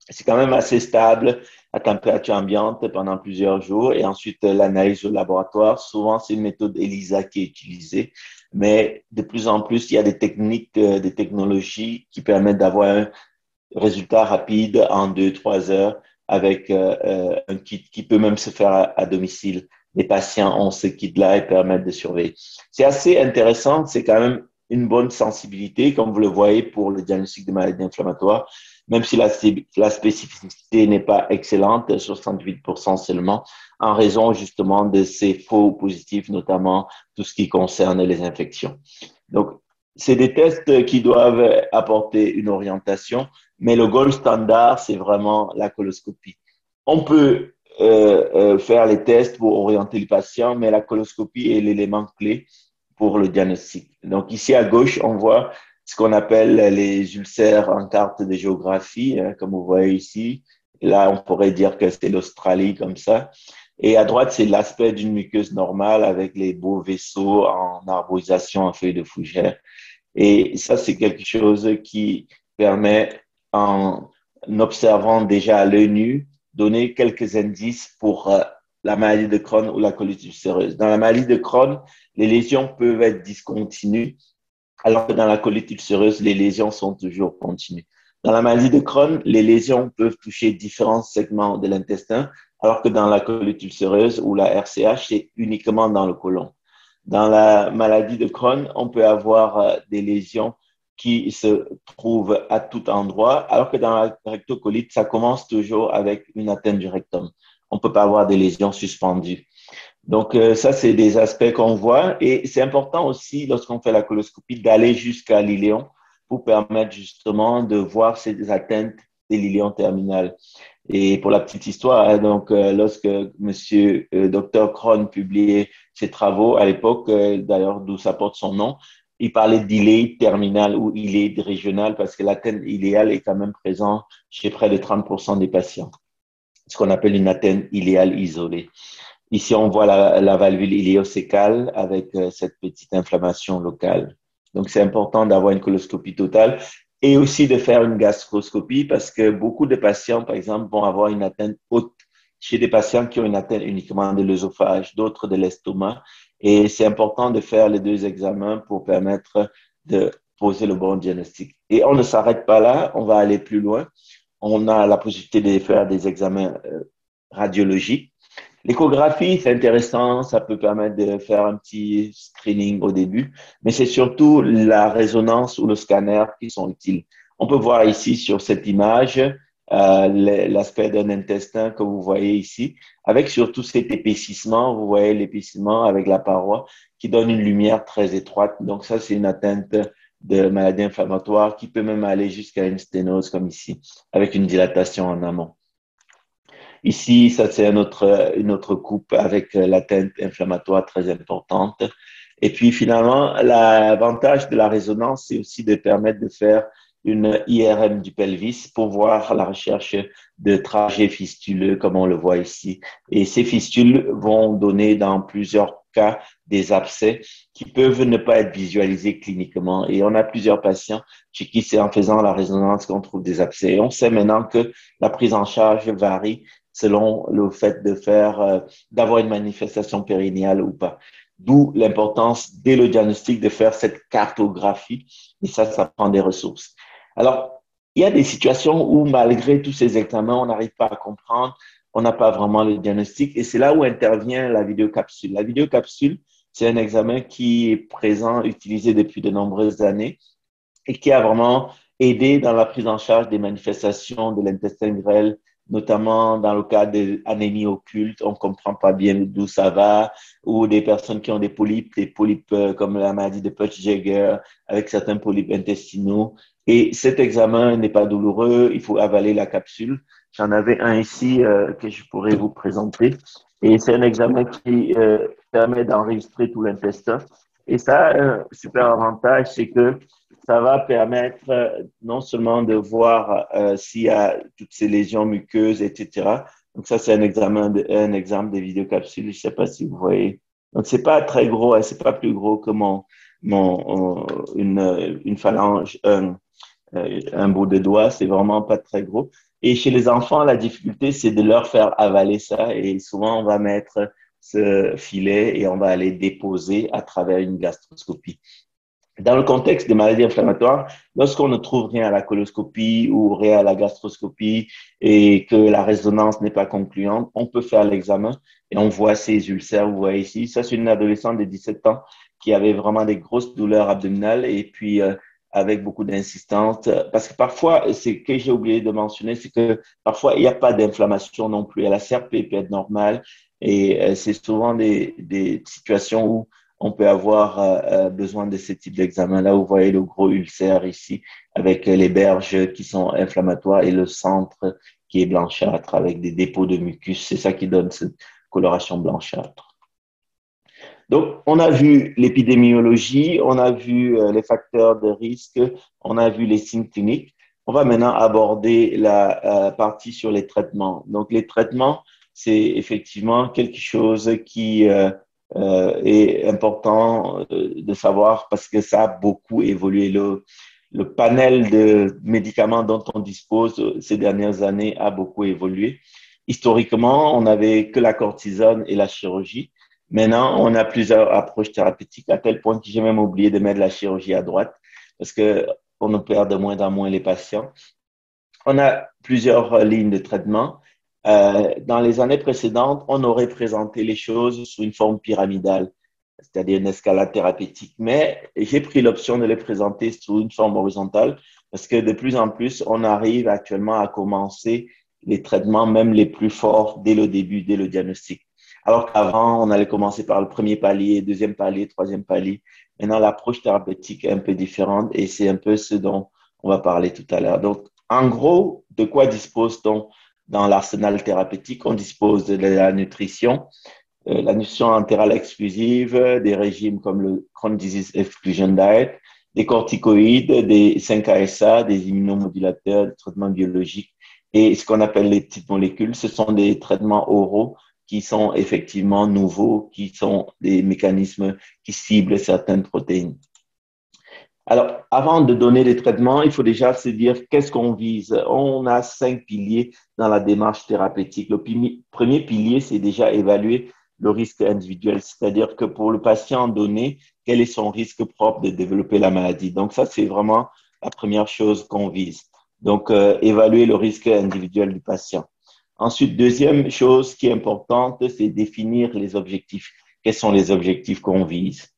C'est quand même assez stable à température ambiante pendant plusieurs jours et ensuite l'analyse au laboratoire. Souvent, c'est une méthode ELISA qui est utilisée, mais de plus en plus, il y a des techniques, des technologies qui permettent d'avoir un résultat rapide en 2, 3 heures avec un kit qui peut même se faire à domicile. Les patients ont ce kit-là et permettent de surveiller. C'est assez intéressant, c'est quand même une bonne sensibilité, comme vous le voyez pour le diagnostic de maladies inflammatoires, même si la spécificité n'est pas excellente, 68% seulement, en raison justement de ces faux positifs, notamment tout ce qui concerne les infections. Donc, c'est des tests qui doivent apporter une orientation, mais le gold standard, c'est vraiment la coloscopie. On peut faire les tests pour orienter le patient, mais la coloscopie est l'élément clé pour le diagnostic. Donc ici à gauche, on voit ce qu'on appelle les ulcères en carte de géographie, hein, comme vous voyez ici. Et là, on pourrait dire que c'est l'Australie comme ça. Et à droite, c'est l'aspect d'une muqueuse normale avec les beaux vaisseaux en arborisation en feuilles de fougère. Et ça, c'est quelque chose qui permet, en observant déjà à l'œil nu, donner quelques indices pour la maladie de Crohn ou la colite ulcéreuse. Dans la maladie de Crohn, les lésions peuvent être discontinues, alors que dans la colite ulcéreuse, les lésions sont toujours continues. Dans la maladie de Crohn, les lésions peuvent toucher différents segments de l'intestin, alors que dans la colite ulcéreuse ou la RCH, c'est uniquement dans le côlon. Dans la maladie de Crohn, on peut avoir des lésions qui se trouvent à tout endroit, alors que dans la rectocolite, ça commence toujours avec une atteinte du rectum. On ne peut pas avoir des lésions suspendues. Donc, ça, c'est des aspects qu'on voit. Et c'est important aussi, lorsqu'on fait la coloscopie, d'aller jusqu'à l'iléon pour permettre justement de voir ces atteintes des l'iléon terminal. Et pour la petite histoire, hein, donc, lorsque monsieur Dr Crohn publiait ses travaux à l'époque, d'ailleurs, d'où ça porte son nom, il parlait d'iléite terminal ou iléite régionale parce que l'atteinte iléale est quand même présente chez près de 30% des patients, ce qu'on appelle une atteinte iléale isolée. Ici, on voit la valvule iléocécale avec cette petite inflammation locale. Donc, c'est important d'avoir une coloscopie totale et aussi de faire une gastroscopie parce que beaucoup de patients, par exemple, vont avoir une atteinte haute chez des patients qui ont une atteinte uniquement de l'œsophage, d'autres de l'estomac. Et c'est important de faire les deux examens pour permettre de poser le bon diagnostic. Et on ne s'arrête pas là, on va aller plus loin. on a la possibilité de faire des examens radiologiques. L'échographie, c'est intéressant, ça peut permettre de faire un petit screening au début, mais c'est surtout la résonance ou le scanner qui sont utiles. On peut voir ici sur cette image l'aspect d'un intestin que vous voyez ici, avec surtout cet épaississement, vous voyez l'épaississement avec la paroi qui donne une lumière très étroite. Donc ça, c'est une atteinte de maladie inflammatoire qui peut même aller jusqu'à une sténose comme ici, avec une dilatation en amont. Ici, ça c'est une autre coupe avec l'atteinte inflammatoire très importante. Et puis finalement, l'avantage de la résonance, c'est aussi de permettre de faire une IRM du pelvis pour voir la recherche de trajets fistuleux, comme on le voit ici. Et ces fistules vont donner dans plusieurs cas des abcès qui peuvent ne pas être visualisés cliniquement. Et on a plusieurs patients chez qui c'est en faisant la résonance qu'on trouve des abcès. Et on sait maintenant que la prise en charge varie selon le fait de faire, d'avoir une manifestation périnéale ou pas. D'où l'importance dès le diagnostic de faire cette cartographie. Et ça prend des ressources. Alors, il y a des situations où, malgré tous ces examens, on n'arrive pas à comprendre, on n'a pas vraiment le diagnostic. Et c'est là où intervient la vidéocapsule. La vidéocapsule, c'est un examen qui est présent, utilisé depuis de nombreuses années et qui a vraiment aidé dans la prise en charge des manifestations de l'intestin grêle, notamment dans le cas de l'anémie occulte, on ne comprend pas bien d'où ça va, ou des personnes qui ont des polypes comme la maladie de Peutz-Jeghers, avec certains polypes intestinaux. Et cet examen n'est pas douloureux, il faut avaler la capsule. J'en avais un ici que je pourrais vous présenter. Et c'est un examen qui permet d'enregistrer tout l'intestin. Et ça, un super avantage, c'est que ça va permettre non seulement de voir s'il y a toutes ces lésions muqueuses, etc. Donc ça, c'est un exemple des vidéocapsules. Je ne sais pas si vous voyez. Donc c'est pas très gros, hein, c'est pas plus gros que une phalange, un bout de doigt. C'est vraiment pas très gros. Et chez les enfants, la difficulté, c'est de leur faire avaler ça. Et souvent, on va mettre ce filet et on va aller déposer à travers une gastroscopie. Dans le contexte des maladies inflammatoires, lorsqu'on ne trouve rien à la coloscopie ou rien à la gastroscopie et que la résonance n'est pas concluante, on peut faire l'examen et on voit ces ulcères, vous voyez ici. Ça, c'est une adolescente de 17 ans qui avait vraiment des grosses douleurs abdominales et puis avec beaucoup d'insistance. Parce que parfois, c'est que j'ai oublié de mentionner, c'est que parfois, il n'y a pas d'inflammation non plus. La CRP peut être normale et c'est souvent des situations où on peut avoir besoin de ce type d'examen. Là, vous voyez le gros ulcère ici, avec les berges qui sont inflammatoires et le centre qui est blanchâtre avec des dépôts de mucus. C'est ça qui donne cette coloration blanchâtre. Donc, on a vu l'épidémiologie, on a vu les facteurs de risque, on a vu les signes cliniques. On va maintenant aborder la partie sur les traitements. Donc, les traitements, c'est effectivement quelque chose qui est important de savoir parce que ça a beaucoup évolué. Le panel de médicaments dont on dispose ces dernières années a beaucoup évolué. Historiquement, on n'avait que la cortisone et la chirurgie. Maintenant, on a plusieurs approches thérapeutiques, à tel point que j'ai même oublié de mettre la chirurgie à droite parce qu'on nous perd de moins en moins les patients. On a plusieurs lignes de traitement. Dans les années précédentes, on aurait présenté les choses sous une forme pyramidale, c'est-à-dire une escalade thérapeutique. Mais j'ai pris l'option de les présenter sous une forme horizontale parce que de plus en plus, on arrive actuellement à commencer les traitements, même les plus forts, dès le début, dès le diagnostic. Alors qu'avant, on allait commencer par le premier palier, deuxième palier, troisième palier. Maintenant, l'approche thérapeutique est un peu différente et c'est un peu ce dont on va parler tout à l'heure. Donc, en gros, de quoi dispose-t-on dans l'arsenal thérapeutique? On dispose de la nutrition entérale exclusive, des régimes comme le Crohn's Disease Exclusion Diet, des corticoïdes, des 5-ASA, des immunomodulateurs, des traitements biologiques et ce qu'on appelle les petites molécules. Ce sont des traitements oraux qui sont effectivement nouveaux, qui sont des mécanismes qui ciblent certaines protéines. Alors, avant de donner les traitements, il faut déjà se dire qu'est-ce qu'on vise. On a 5 piliers dans la démarche thérapeutique. Le premier pilier, c'est déjà évaluer le risque individuel, c'est-à-dire que pour le patient donné, quel est son risque propre de développer la maladie. Donc ça, c'est vraiment la première chose qu'on vise. Donc, évaluer le risque individuel du patient. Ensuite, deuxième chose qui est importante, c'est définir les objectifs. Quels sont les objectifs qu'on vise?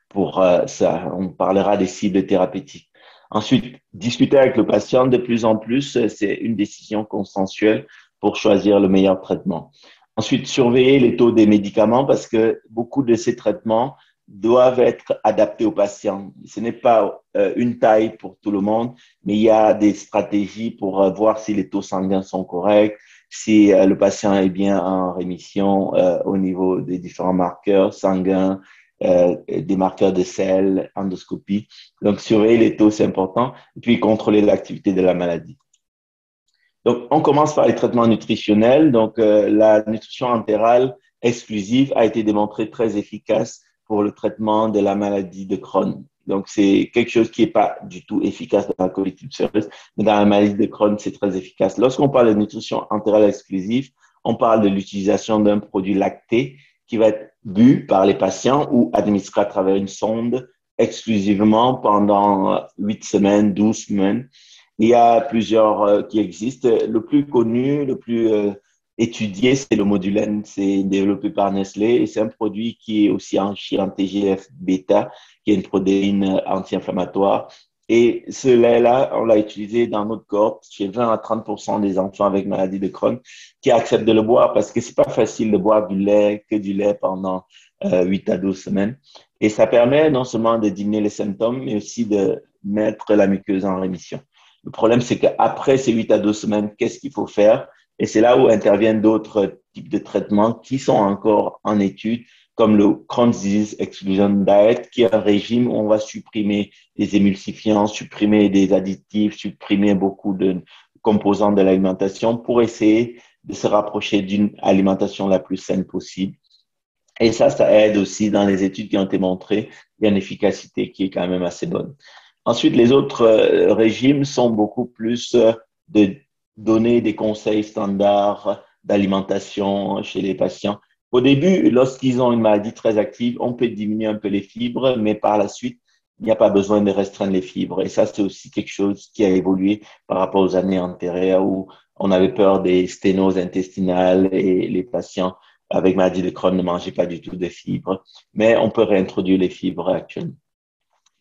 Pour ça, on parlera des cibles thérapeutiques. Ensuite, discuter avec le patient de plus en plus, c'est une décision consensuelle pour choisir le meilleur traitement. Ensuite, surveiller les taux des médicaments parce que beaucoup de ces traitements doivent être adaptés aux patients. Ce n'est pas une taille pour tout le monde, mais il y a des stratégies pour voir si les taux sanguins sont corrects, si le patient est bien en rémission au niveau des différents marqueurs sanguins, des marqueurs de sel, endoscopie. Donc, surveiller les taux, c'est important. Et puis, contrôler l'activité de la maladie. Donc, on commence par les traitements nutritionnels. Donc, la nutrition entérale exclusive a été démontrée très efficace pour le traitement de la maladie de Crohn. Donc, c'est quelque chose qui n'est pas du tout efficace dans la colite ulcéreuse, mais dans la maladie de Crohn, c'est très efficace. Lorsqu'on parle de nutrition entérale exclusive, on parle de l'utilisation d'un produit lacté qui va être bu par les patients ou administré à travers une sonde exclusivement pendant 8 semaines, 12 semaines. Il y a plusieurs qui existent. Le plus connu, le plus étudié, c'est le Modulène. C'est développé par Nestlé et c'est un produit qui est aussi enrichi en TGF-bêta, qui est une protéine anti-inflammatoire. Et ce lait-là, on l'a utilisé dans notre cohorte chez 20 à 30% des enfants avec maladie de Crohn qui acceptent de le boire parce que c'est pas facile de boire du lait, que du lait pendant 8 à 12 semaines. Et ça permet non seulement de diminuer les symptômes, mais aussi de mettre la muqueuse en rémission. Le problème, c'est qu'après ces 8 à 12 semaines, qu'est-ce qu'il faut faire? Et c'est là où interviennent d'autres types de traitements qui sont encore en étude, comme le Crohn's Disease Exclusion Diet, qui est un régime où on va supprimer des émulsifiants, supprimer des additifs, supprimer beaucoup de composants de l'alimentation pour essayer de se rapprocher d'une alimentation la plus saine possible. Et ça aide aussi dans les études qui ont été montrées. Il y a une efficacité qui est quand même assez bonne. Ensuite, les autres régimes sont beaucoup plus de donner des conseils standards d'alimentation chez les patients. Au début, lorsqu'ils ont une maladie très active, on peut diminuer un peu les fibres, mais par la suite, il n'y a pas besoin de restreindre les fibres. Et ça, c'est aussi quelque chose qui a évolué par rapport aux années antérieures où on avait peur des sténoses intestinales et les patients avec maladie de Crohn ne mangeaient pas du tout de fibres. Mais on peut réintroduire les fibres actuellement.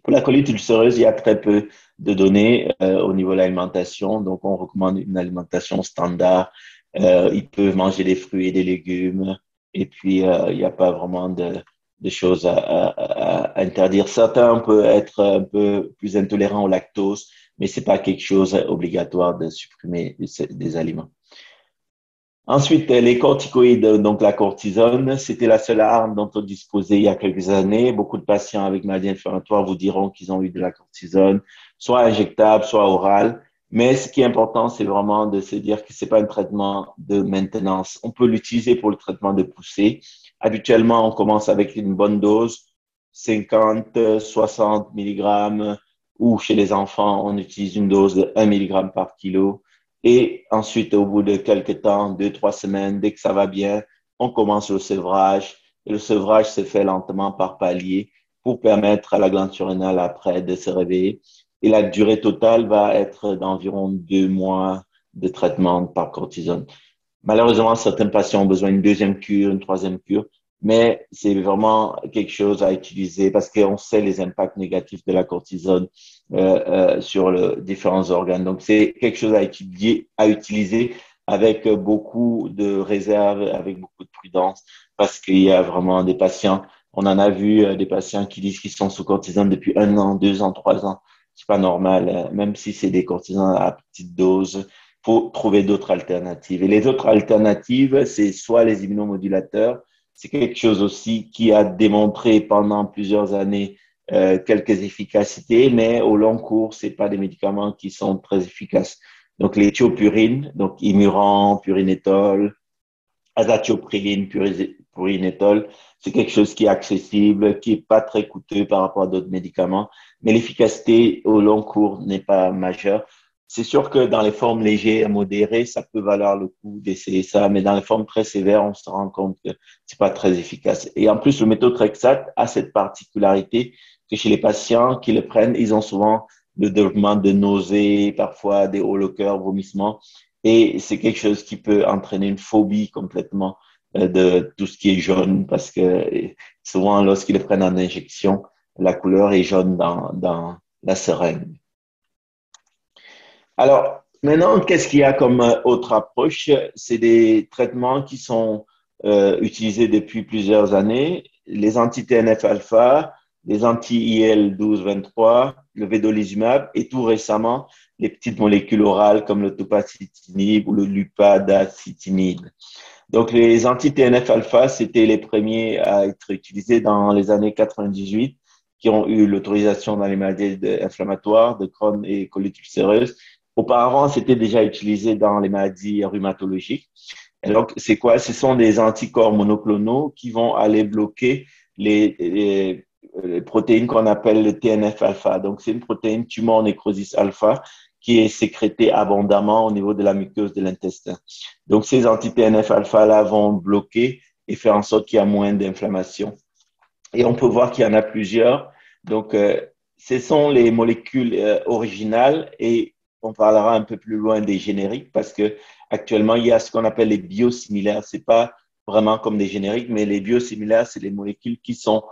Pour la colite ulcéreuse, il y a très peu de données au niveau de l'alimentation. Donc, on recommande une alimentation standard. Ils peuvent manger des fruits et des légumes. Et puis, il n'y a pas vraiment de choses à interdire. Certains peuvent être un peu plus intolérants au lactose, mais c'est pas quelque chose obligatoire de supprimer des aliments. Ensuite, les corticoïdes, donc la cortisone, c'était la seule arme dont on disposait il y a quelques années. Beaucoup de patients avec maladie inflammatoire vous diront qu'ils ont eu de la cortisone, soit injectable, soit orale. Mais ce qui est important, c'est vraiment de se dire que c'est pas un traitement de maintenance. On peut l'utiliser pour le traitement de poussée. Habituellement, on commence avec une bonne dose, 50, 60 milligrammes, ou chez les enfants, on utilise une dose de 1 milligramme par kilo. Et ensuite, au bout de quelques temps, 2, 3 semaines, dès que ça va bien, on commence le sevrage. Et le sevrage se fait lentement par palier pour permettre à la glande surrénale après de se réveiller. Et la durée totale va être d'environ 2 mois de traitement par cortisone. Malheureusement, certains patients ont besoin d'une deuxième cure, une troisième cure, mais c'est vraiment quelque chose à utiliser parce qu'on sait les impacts négatifs de la cortisone sur différents organes. Donc, c'est quelque chose à étudier, à utiliser avec beaucoup de réserve, avec beaucoup de prudence, parce qu'il y a vraiment des patients, on en a vu des patients qui disent qu'ils sont sous cortisone depuis 1 an, 2 ans, 3 ans. C'est pas normal, même si c'est des cortisones à petite dose faut trouver d'autres alternatives. Et les autres alternatives, c'est soit les immunomodulateurs, c'est quelque chose aussi qui a démontré pendant plusieurs années quelques efficacités, mais au long cours, c'est pas des médicaments qui sont très efficaces. Donc les thiopurines, donc Imuran, Pyrinétol, azathiopryline, pyrinétol, c'est quelque chose qui est accessible, qui est pas très coûteux par rapport à d'autres médicaments, mais l'efficacité au long cours n'est pas majeure. C'est sûr que dans les formes légères, modérées, ça peut valoir le coup d'essayer ça, mais dans les formes très sévères, on se rend compte que c'est pas très efficace. Et en plus, le méthotrexate a cette particularité que chez les patients qui le prennent, ils ont souvent le développement de nausées, parfois des hauts le cœur, vomissements. Et c'est quelque chose qui peut entraîner une phobie complètement de tout ce qui est jaune parce que souvent, lorsqu'ils le prennent en injection, la couleur est jaune dans la seringue. Alors, maintenant, qu'est-ce qu'il y a comme autre approche? C'est des traitements qui sont utilisés depuis plusieurs années. Les anti-TNF-alpha, les anti-IL-12-23, le vedolizumab et tout récemment, les petites molécules orales comme le tofacitinib ou le lupadacitinib. Donc, les anti-TNF-alpha, c'était les premiers à être utilisés dans les années 98, qui ont eu l'autorisation dans les maladies inflammatoires de Crohn et colite ulcéreuse. Auparavant, c'était déjà utilisé dans les maladies rhumatologiques. Et donc, c'est quoi? Ce sont des anticorps monoclonaux qui vont aller bloquer les protéines qu'on appelle le TNF-alpha. Donc, c'est une protéine tumor necrosis alpha qui est sécrétée abondamment au niveau de la muqueuse de l'intestin. Donc, ces anti-TNF-alpha-là vont bloquer et faire en sorte qu'il y a moins d'inflammation. Et on peut voir qu'il y en a plusieurs. Donc, ce sont les molécules originales et on parlera un peu plus loin des génériques parce que actuellement, il y a ce qu'on appelle les biosimilaires. C'est pas vraiment comme des génériques, mais les biosimilaires, c'est les molécules qui sont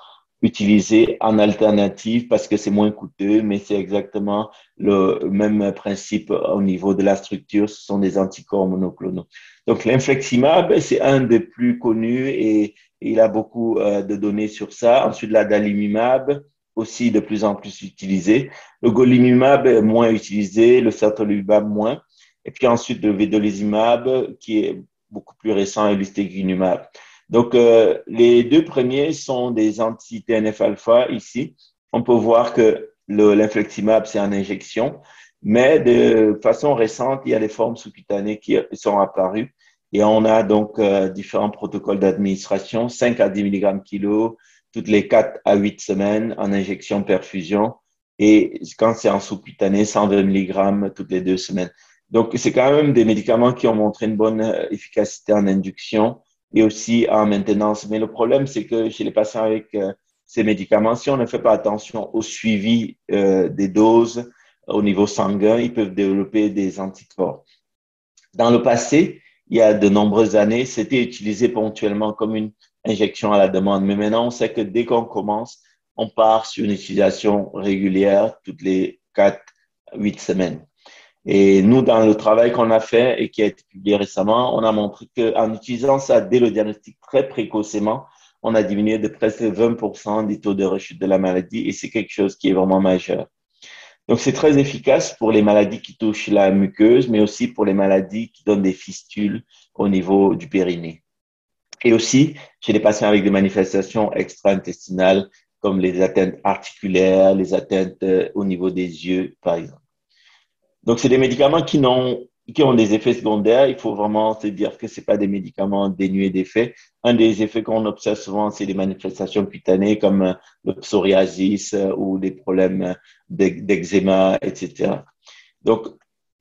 utilisées en alternative parce que c'est moins coûteux, mais c'est exactement le même principe au niveau de la structure. Ce sont des anticorps monoclonaux. Donc, l'infliximab, c'est un des plus connus et il a beaucoup de données sur ça. Ensuite, l'adalimumab, aussi de plus en plus utilisé. Le golimumab, moins utilisé. Le certolizumab, moins. Et puis ensuite, le vedolizumab, qui est beaucoup plus récent, et l'ustekinumab. Donc, les deux premiers sont des anti-TNF-alpha ici. On peut voir que l'infliximab, c'est en injection. Mais de façon récente, il y a des formes sous-cutanées qui sont apparues. Et on a donc différents protocoles d'administration, 5 à 10 mg kilo, toutes les 4 à 8 semaines en injection perfusion. Et quand c'est en sous-cutané, 120 mg toutes les 2 semaines. Donc, c'est quand même des médicaments qui ont montré une bonne efficacité en induction et aussi en maintenance. Mais le problème, c'est que chez les patients avec ces médicaments, si on ne fait pas attention au suivi des doses au niveau sanguin, ils peuvent développer des anticorps. Dans le passé, il y a de nombreuses années, c'était utilisé ponctuellement comme une injection à la demande. Mais maintenant, on sait que dès qu'on commence, on part sur une utilisation régulière toutes les 4 à 8 semaines. Et nous, dans le travail qu'on a fait et qui a été publié récemment, on a montré qu'en utilisant ça dès le diagnostic très précocement, on a diminué de presque 20% des taux de rechute de la maladie et c'est quelque chose qui est vraiment majeur. Donc, c'est très efficace pour les maladies qui touchent la muqueuse, mais aussi pour les maladies qui donnent des fistules au niveau du périnée. Et aussi chez les patients avec des manifestations extra-intestinales, comme les atteintes articulaires, les atteintes au niveau des yeux, par exemple. Donc, c'est des médicaments qui ont des effets secondaires. Il faut vraiment se dire que ce pas des médicaments dénués d'effets. Un des effets qu'on observe souvent, c'est les manifestations cutanées comme le psoriasis ou des problèmes d'eczéma, etc. Donc,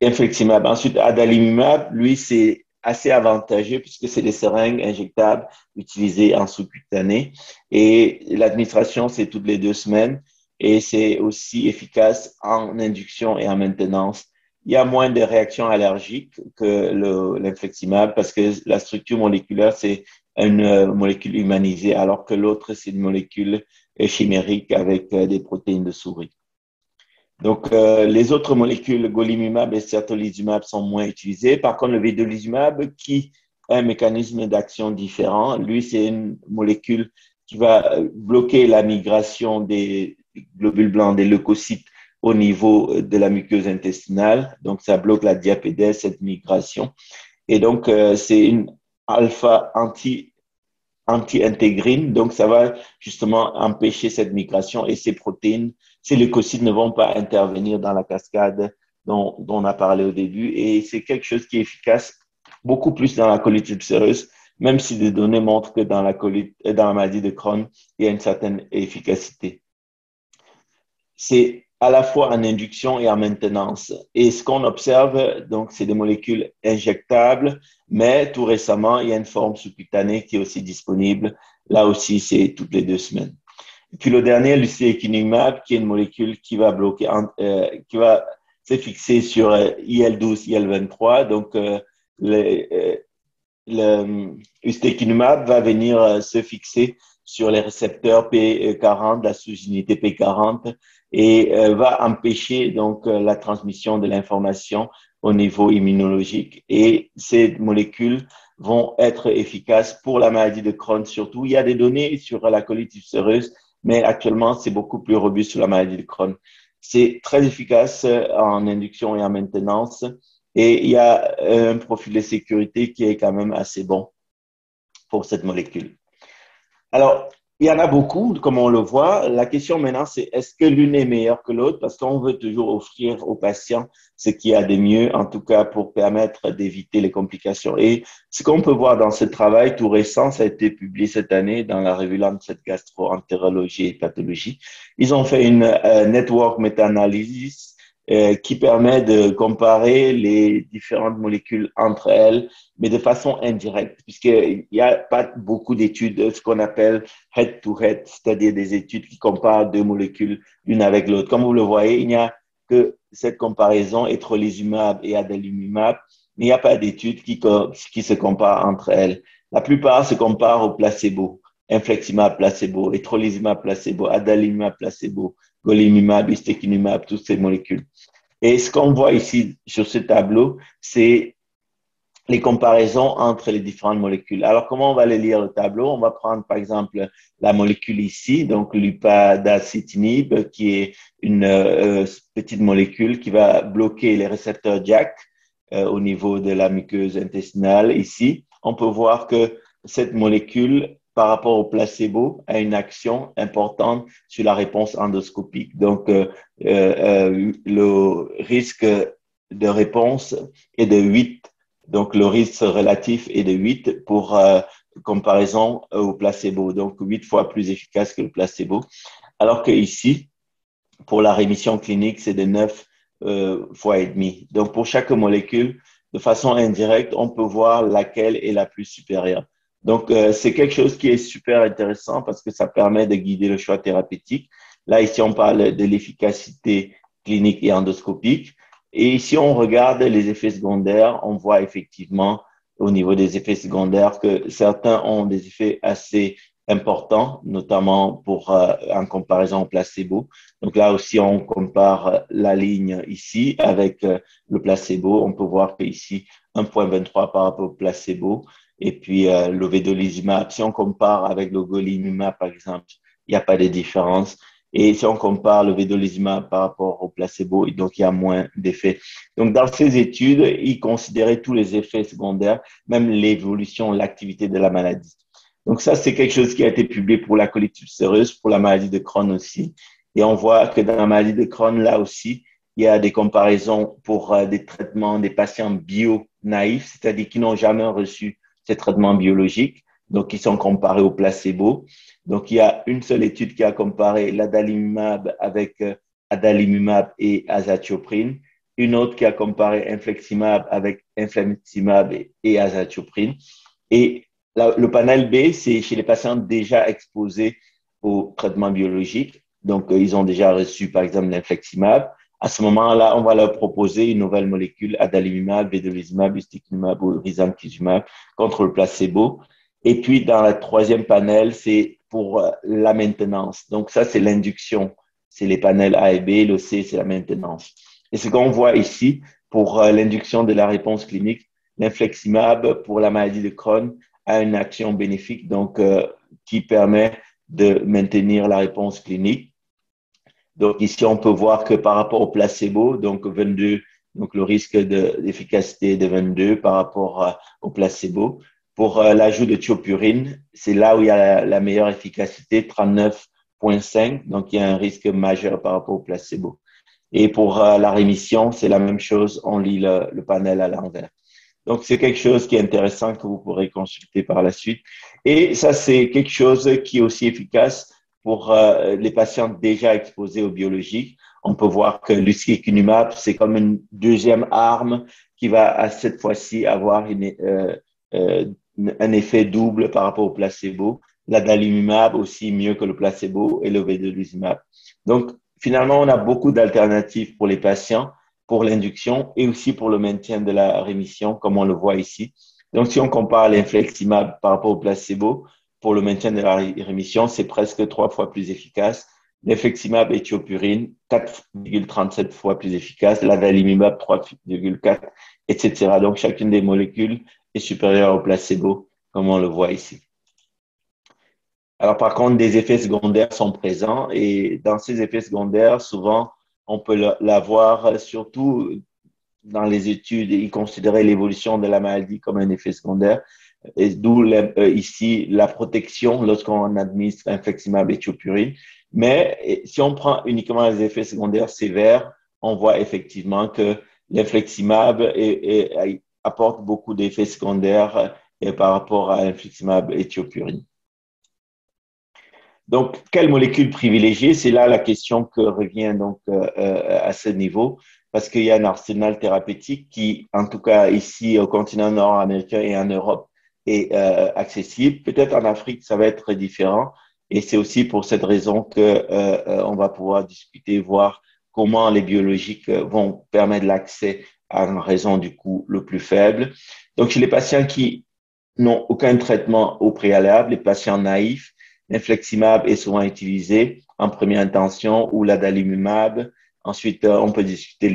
infliximab. Ensuite, adalimumab, lui, c'est assez avantageux puisque c'est des seringues injectables utilisées en sous-cutané. Et l'administration, c'est toutes les 2 semaines. Et c'est aussi efficace en induction et en maintenance. Il y a moins de réactions allergiques que l'infliximab parce que la structure moléculaire, c'est une molécule humanisée, alors que l'autre, c'est une molécule chimérique avec des protéines de souris. Donc, les autres molécules, le golimumab et certolizumab, sont moins utilisées. Par contre, le vedolizumab, qui a un mécanisme d'action différent, lui, c'est une molécule qui va bloquer la migration des globules blancs, des leucocytes au niveau de la muqueuse intestinale. Donc, ça bloque la diapédèse, cette migration. Et donc, c'est une alpha anti-intégrine. Donc, ça va justement empêcher cette migration et ces protéines, ces leucocytes ne vont pas intervenir dans la cascade dont on a parlé au début. Et c'est quelque chose qui est efficace beaucoup plus dans la colite ulcéreuse, même si des données montrent que dans la maladie de Crohn, il y a une certaine efficacité. C'est à la fois en induction et en maintenance. Et ce qu'on observe, donc, c'est des molécules injectables, mais tout récemment, il y a une forme sous-cutanée qui est aussi disponible. Là aussi, c'est toutes les 2 semaines. Puis le dernier, l'ustekinumab, qui est une molécule qui va bloquer, qui va se fixer sur IL-12, IL-23. Donc, le ustekinumab va venir se fixer sur les récepteurs P40, la sous-unité P40, et va empêcher donc la transmission de l'information au niveau immunologique. Et ces molécules vont être efficaces pour la maladie de Crohn surtout. Il y a des données sur la colite ulcéreuse, mais actuellement, c'est beaucoup plus robuste sur la maladie de Crohn. C'est très efficace en induction et en maintenance. Et il y a un profil de sécurité qui est quand même assez bon pour cette molécule. Alors, il y en a beaucoup, comme on le voit. La question maintenant, c'est est-ce que l'une est meilleure que l'autre? Parce qu'on veut toujours offrir aux patients ce qu'il y a de mieux, en tout cas pour permettre d'éviter les complications. Et ce qu'on peut voir dans ce travail tout récent, ça a été publié cette année dans la revue Lancet Gastro-Entérologie et Pathologie. Ils ont fait une network meta-analysis qui permet de comparer les différentes molécules entre elles, mais de façon indirecte, puisqu'il n'y a pas beaucoup d'études, ce qu'on appelle head-to-head, c'est-à-dire des études qui comparent deux molécules l'une avec l'autre. Comme vous le voyez, il n'y a que cette comparaison etrolizumab et adalimumab, mais il n'y a pas d'études qui se comparent entre elles. La plupart se comparent au placebo, infliximab placebo, etrolizumab placebo, adalimumab placebo, golimumab, ustekinumab, toutes ces molécules. Et ce qu'on voit ici sur ce tableau, c'est les comparaisons entre les différentes molécules. Alors, comment on va les lire le tableau? On va prendre, par exemple, la molécule ici, donc l'upadacitinib, qui est une petite molécule qui va bloquer les récepteurs JAK au niveau de la muqueuse intestinale. Ici, on peut voir que cette molécule, par rapport au placebo, a une action importante sur la réponse endoscopique. Donc, le risque de réponse est de 8. Donc, le risque relatif est de 8 pour comparaison au placebo. Donc, 8 fois plus efficace que le placebo. Alors que ici, pour la rémission clinique, c'est de 9 fois et demi. Donc, pour chaque molécule, de façon indirecte, on peut voir laquelle est la plus supérieure. Donc, c'est quelque chose qui est super intéressant parce que ça permet de guider le choix thérapeutique. Là, ici, on parle de l'efficacité clinique et endoscopique. Et si on regarde les effets secondaires, on voit effectivement au niveau des effets secondaires que certains ont des effets assez importants, notamment en comparaison au placebo. Donc là aussi, on compare la ligne ici avec le placebo. On peut voir qu'ici, 1,23 par rapport au placebo. Et puis, le vedolizumab, si on compare avec le golimumab, par exemple, il n'y a pas de différence. Et si on compare le vedolizumab par rapport au placebo, donc il y a moins d'effets. Donc, dans ces études, ils considéraient tous les effets secondaires, même l'évolution, l'activité de la maladie. Donc, ça, c'est quelque chose qui a été publié pour la colite ulcéreuse, pour la maladie de Crohn aussi. Et on voit que dans la maladie de Crohn, là aussi, il y a des comparaisons pour des traitements des patients bio-naïfs, c'est-à-dire qui n'ont jamais reçu ces traitements biologiques, donc qui sont comparés au placebo. Donc, il y a une seule étude qui a comparé l'adalimumab avec adalimumab et azathioprine, une autre qui a comparé infliximab avec infliximab et azathioprine. Et le panel B, c'est chez les patients déjà exposés au traitement biologique. Donc, ils ont déjà reçu, par exemple, l'infliximab. À ce moment-là, on va leur proposer une nouvelle molécule, adalimumab, vedolizumab, ustekinumab ou risankizumab contre le placebo. Et puis, dans le troisième panel, c'est pour la maintenance. Donc, ça, c'est l'induction. C'est les panels A et B. Le C, c'est la maintenance. Et ce qu'on voit ici, pour l'induction de la réponse clinique, l'infliximab pour la maladie de Crohn a une action bénéfique, donc qui permet de maintenir la réponse clinique. Donc ici, on peut voir que par rapport au placebo, donc 22, donc le risque d'efficacité de 22 par rapport au placebo. Pour l'ajout de thiopurine, c'est là où il y a la meilleure efficacité, 39,5, donc il y a un risque majeur par rapport au placebo. Et pour la rémission, c'est la même chose, on lit le panel à l'envers. Donc, c'est quelque chose qui est intéressant que vous pourrez consulter par la suite. Et ça, c'est quelque chose qui est aussi efficace pour les patients déjà exposés aux biologiques. On peut voir que l'ustekinumab, c'est comme une deuxième arme qui va à cette fois-ci avoir un effet double par rapport au placebo. l'adalimumab aussi mieux que le placebo et le vedolizumab. Donc, finalement, on a beaucoup d'alternatives pour les patients, pour l'induction et aussi pour le maintien de la rémission, comme on le voit ici. Donc, si on compare l'infliximab par rapport au placebo, pour le maintien de la rémission, c'est presque 3 fois plus efficace. L'infliximab éthiopurine, 4,37 fois plus efficace. L'adalimumab, 3,4, etc. Donc, chacune des molécules est supérieure au placebo, comme on le voit ici. Alors, par contre, des effets secondaires sont présents et dans ces effets secondaires, souvent, on peut l'avoir surtout dans les études, ils considéraient l'évolution de la maladie comme un effet secondaire. Et d'où ici la protection lorsqu'on administre infliximab et thiopurine. Mais si on prend uniquement les effets secondaires sévères, on voit effectivement que l'infliximab apporte beaucoup d'effets secondaires par rapport à l'infliximab et thiopurine. Donc, quelle molécule privilégier? C'est là la question que revient donc à ce niveau, parce qu'il y a un arsenal thérapeutique qui, en tout cas ici au continent nord-américain et en Europe, est accessible. Peut-être en Afrique, ça va être différent. Et c'est aussi pour cette raison que on va pouvoir discuter, voir comment les biologiques vont permettre l'accès en raison du coût le plus faible. Donc, chez les patients qui n'ont aucun traitement au préalable, les patients naïfs, l'infliximab est souvent utilisé en première intention ou l'adalimumab. Ensuite, on peut discuter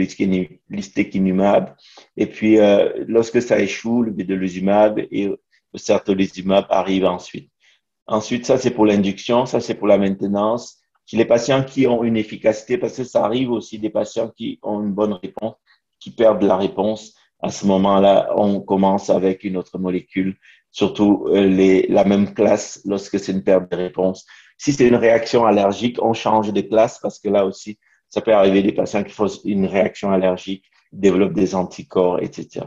l'ustekinumab. Et puis, lorsque ça échoue, le vedolizumab et le certolizumab arrivent ensuite. Ensuite, ça, c'est pour l'induction, ça, c'est pour la maintenance. Chez les patients qui ont une efficacité, parce que ça arrive aussi des patients qui ont une bonne réponse, qui perdent la réponse. À ce moment-là, on commence avec une autre molécule, surtout la même classe lorsque c'est une perte de réponse. Si c'est une réaction allergique, on change de classe parce que là aussi, ça peut arriver des patients qui font une réaction allergique, développent des anticorps, etc.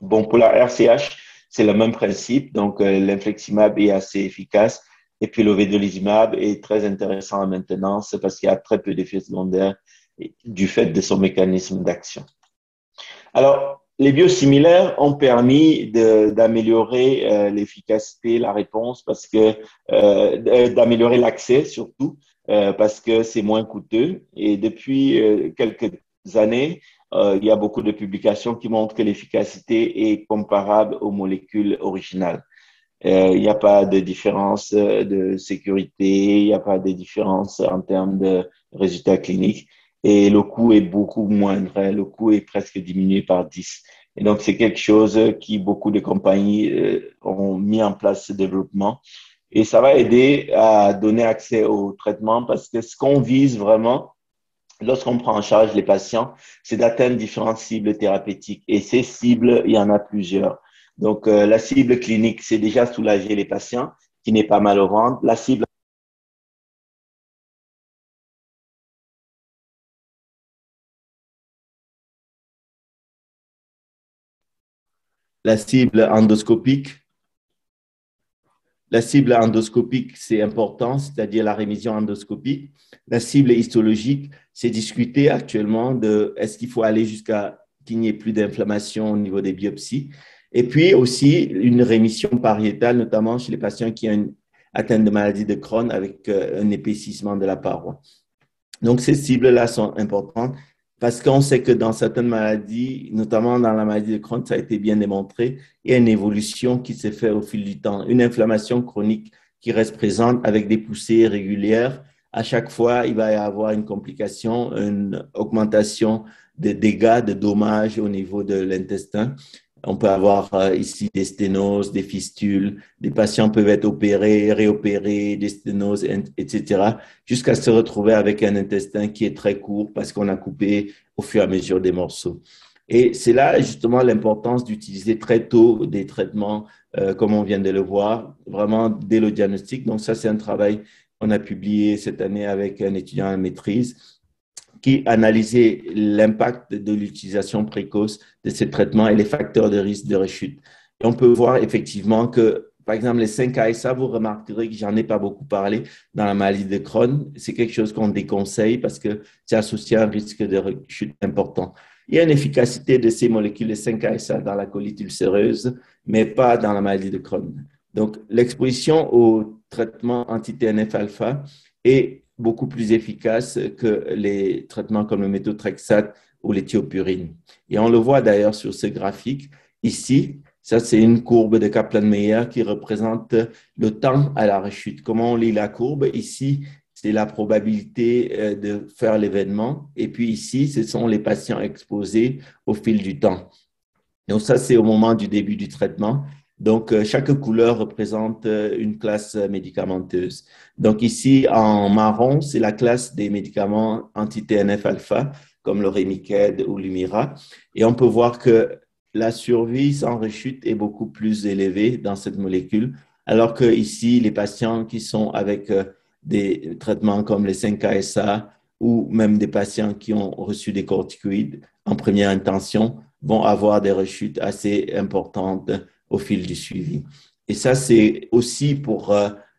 Bon, pour la RCH, c'est le même principe. Donc, l'infliximab est assez efficace. Et puis, le vedolizumab est très intéressant en maintenance parce qu'il y a très peu d'effets secondaires du fait de son mécanisme d'action. Alors, les biosimilaires ont permis d'améliorer l'efficacité, la réponse, parce que d'améliorer l'accès surtout, parce que c'est moins coûteux. Et depuis quelques années, il y a beaucoup de publications qui montrent que l'efficacité est comparable aux molécules originales. Il n'y a pas de différence de sécurité, il n'y a pas de différence en termes de résultats cliniques et le coût est beaucoup moindre. Le coût est presque diminué par 10. Et donc, c'est quelque chose qui beaucoup de compagnies ont mis en place ce développement. Et ça va aider à donner accès au traitement parce que ce qu'on vise vraiment, lorsqu'on prend en charge les patients, c'est d'atteindre différentes cibles thérapeutiques. Et ces cibles, il y en a plusieurs. Donc, la cible clinique, c'est déjà soulager les patients qui n'est pas mal au ventre. La cible endoscopique, la cible endoscopique, c'est important, c'est-à-dire la révision endoscopique. La cible histologique, c'est discuter actuellement de est-ce qu'il faut aller jusqu'à qu'il n'y ait plus d'inflammation au niveau des biopsies. Et puis aussi une rémission pariétale, notamment chez les patients qui ont atteint de maladie de Crohn avec un épaississement de la paroi. Donc, ces cibles-là sont importantes parce qu'on sait que dans certaines maladies, notamment dans la maladie de Crohn, ça a été bien démontré, il y a une évolution qui s'est faite au fil du temps, une inflammation chronique qui reste présente avec des poussées régulières. À chaque fois, il va y avoir une complication, une augmentation des dégâts, de dommages au niveau de l'intestin. On peut avoir ici des sténoses, des fistules, des patients peuvent être opérés, réopérés, des sténoses, etc., jusqu'à se retrouver avec un intestin qui est très court parce qu'on a coupé au fur et à mesure des morceaux. Et c'est là justement l'importance d'utiliser très tôt des traitements, comme on vient de le voir, vraiment dès le diagnostic. Donc ça, c'est un travail qu'on a publié cette année avec un étudiant en maîtrise qui analysait l'impact de l'utilisation précoce de ces traitements et les facteurs de risque de rechute. Et on peut voir effectivement que, par exemple, les 5-ASA, vous remarquerez que j'en ai pas beaucoup parlé dans la maladie de Crohn. C'est quelque chose qu'on déconseille parce que c'est associé à un risque de rechute important. Il y a une efficacité de ces molécules, les 5-ASA, dans la colite ulcéreuse, mais pas dans la maladie de Crohn. Donc, l'exposition au traitement anti-TNF-alpha est beaucoup plus efficace que les traitements comme le méthotrexate ou l'éthiopurine. Et on le voit d'ailleurs sur ce graphique. Ici, ça, c'est une courbe de Kaplan-Meier qui représente le temps à la rechute. Comment on lit la courbe? Ici, c'est la probabilité de faire l'événement. Et puis ici, ce sont les patients exposés au fil du temps. Donc ça, c'est au moment du début du traitement. Donc, chaque couleur représente une classe médicamenteuse. Donc ici, en marron, c'est la classe des médicaments anti-TNF-alpha, comme le Remicade ou l'Humira. Et on peut voir que la survie sans rechute est beaucoup plus élevée dans cette molécule, alors que ici, les patients qui sont avec des traitements comme les 5-ASA ou même des patients qui ont reçu des corticoïdes en première intention vont avoir des rechutes assez importantes au fil du suivi. Et ça, c'est aussi pour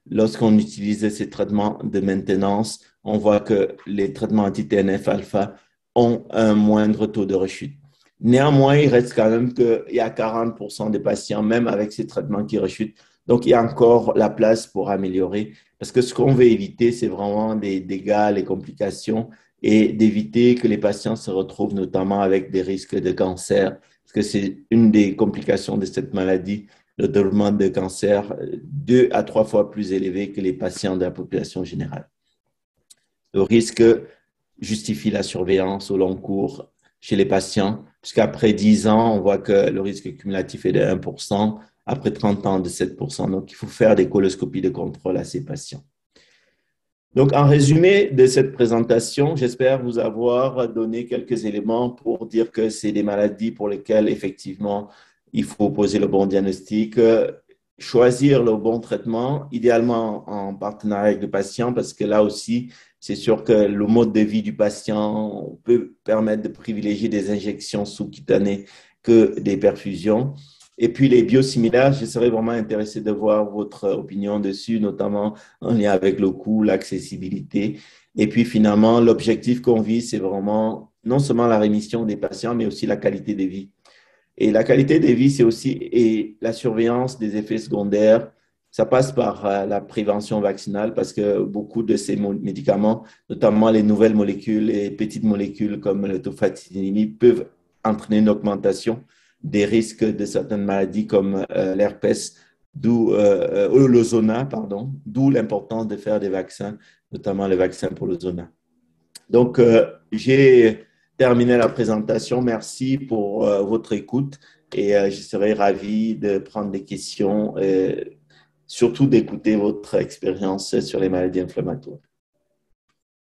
lorsqu'on utilise ces traitements de maintenance, on voit que les traitements anti-TNF-alpha ont un moindre taux de rechute. Néanmoins, il reste quand même qu'il y a 40% des patients, même avec ces traitements qui rechutent. Donc, il y a encore la place pour améliorer. Parce que ce qu'on veut éviter, c'est vraiment des dégâts, les complications et d'éviter que les patients se retrouvent notamment avec des risques de cancer, parce que c'est une des complications de cette maladie, le développement de cancer 2 à 3 fois plus élevé que les patients de la population générale. Le risque justifie la surveillance au long cours chez les patients, puisqu'après 10 ans, on voit que le risque cumulatif est de 1%, après 30 ans de 7%. Donc, il faut faire des coloscopies de contrôle à ces patients. Donc, en résumé de cette présentation, j'espère vous avoir donné quelques éléments pour dire que c'est des maladies pour lesquelles, effectivement, il faut poser le bon diagnostic, choisir le bon traitement, idéalement en partenariat avec le patient, parce que là aussi, c'est sûr que le mode de vie du patient peut permettre de privilégier des injections sous-cutanées que des perfusions. Et puis, les biosimilaires, je serais vraiment intéressé de voir votre opinion dessus, notamment en lien avec le coût, l'accessibilité. Et puis, finalement, l'objectif qu'on vise, c'est vraiment non seulement la rémission des patients, mais aussi la qualité de vie. Et la qualité de vie, c'est aussi et la surveillance des effets secondaires. Ça passe par la prévention vaccinale parce que beaucoup de ces médicaments, notamment les nouvelles molécules et petites molécules comme le tofacitinib, peuvent entraîner une augmentation des risques de certaines maladies comme l'herpès, le zona, pardon, d'où l'importance de faire des vaccins, notamment le vaccin pour le zona. Donc, j'ai terminé la présentation. Merci pour votre écoute et je serai ravi de prendre des questions, surtout d'écouter votre expérience sur les maladies inflammatoires.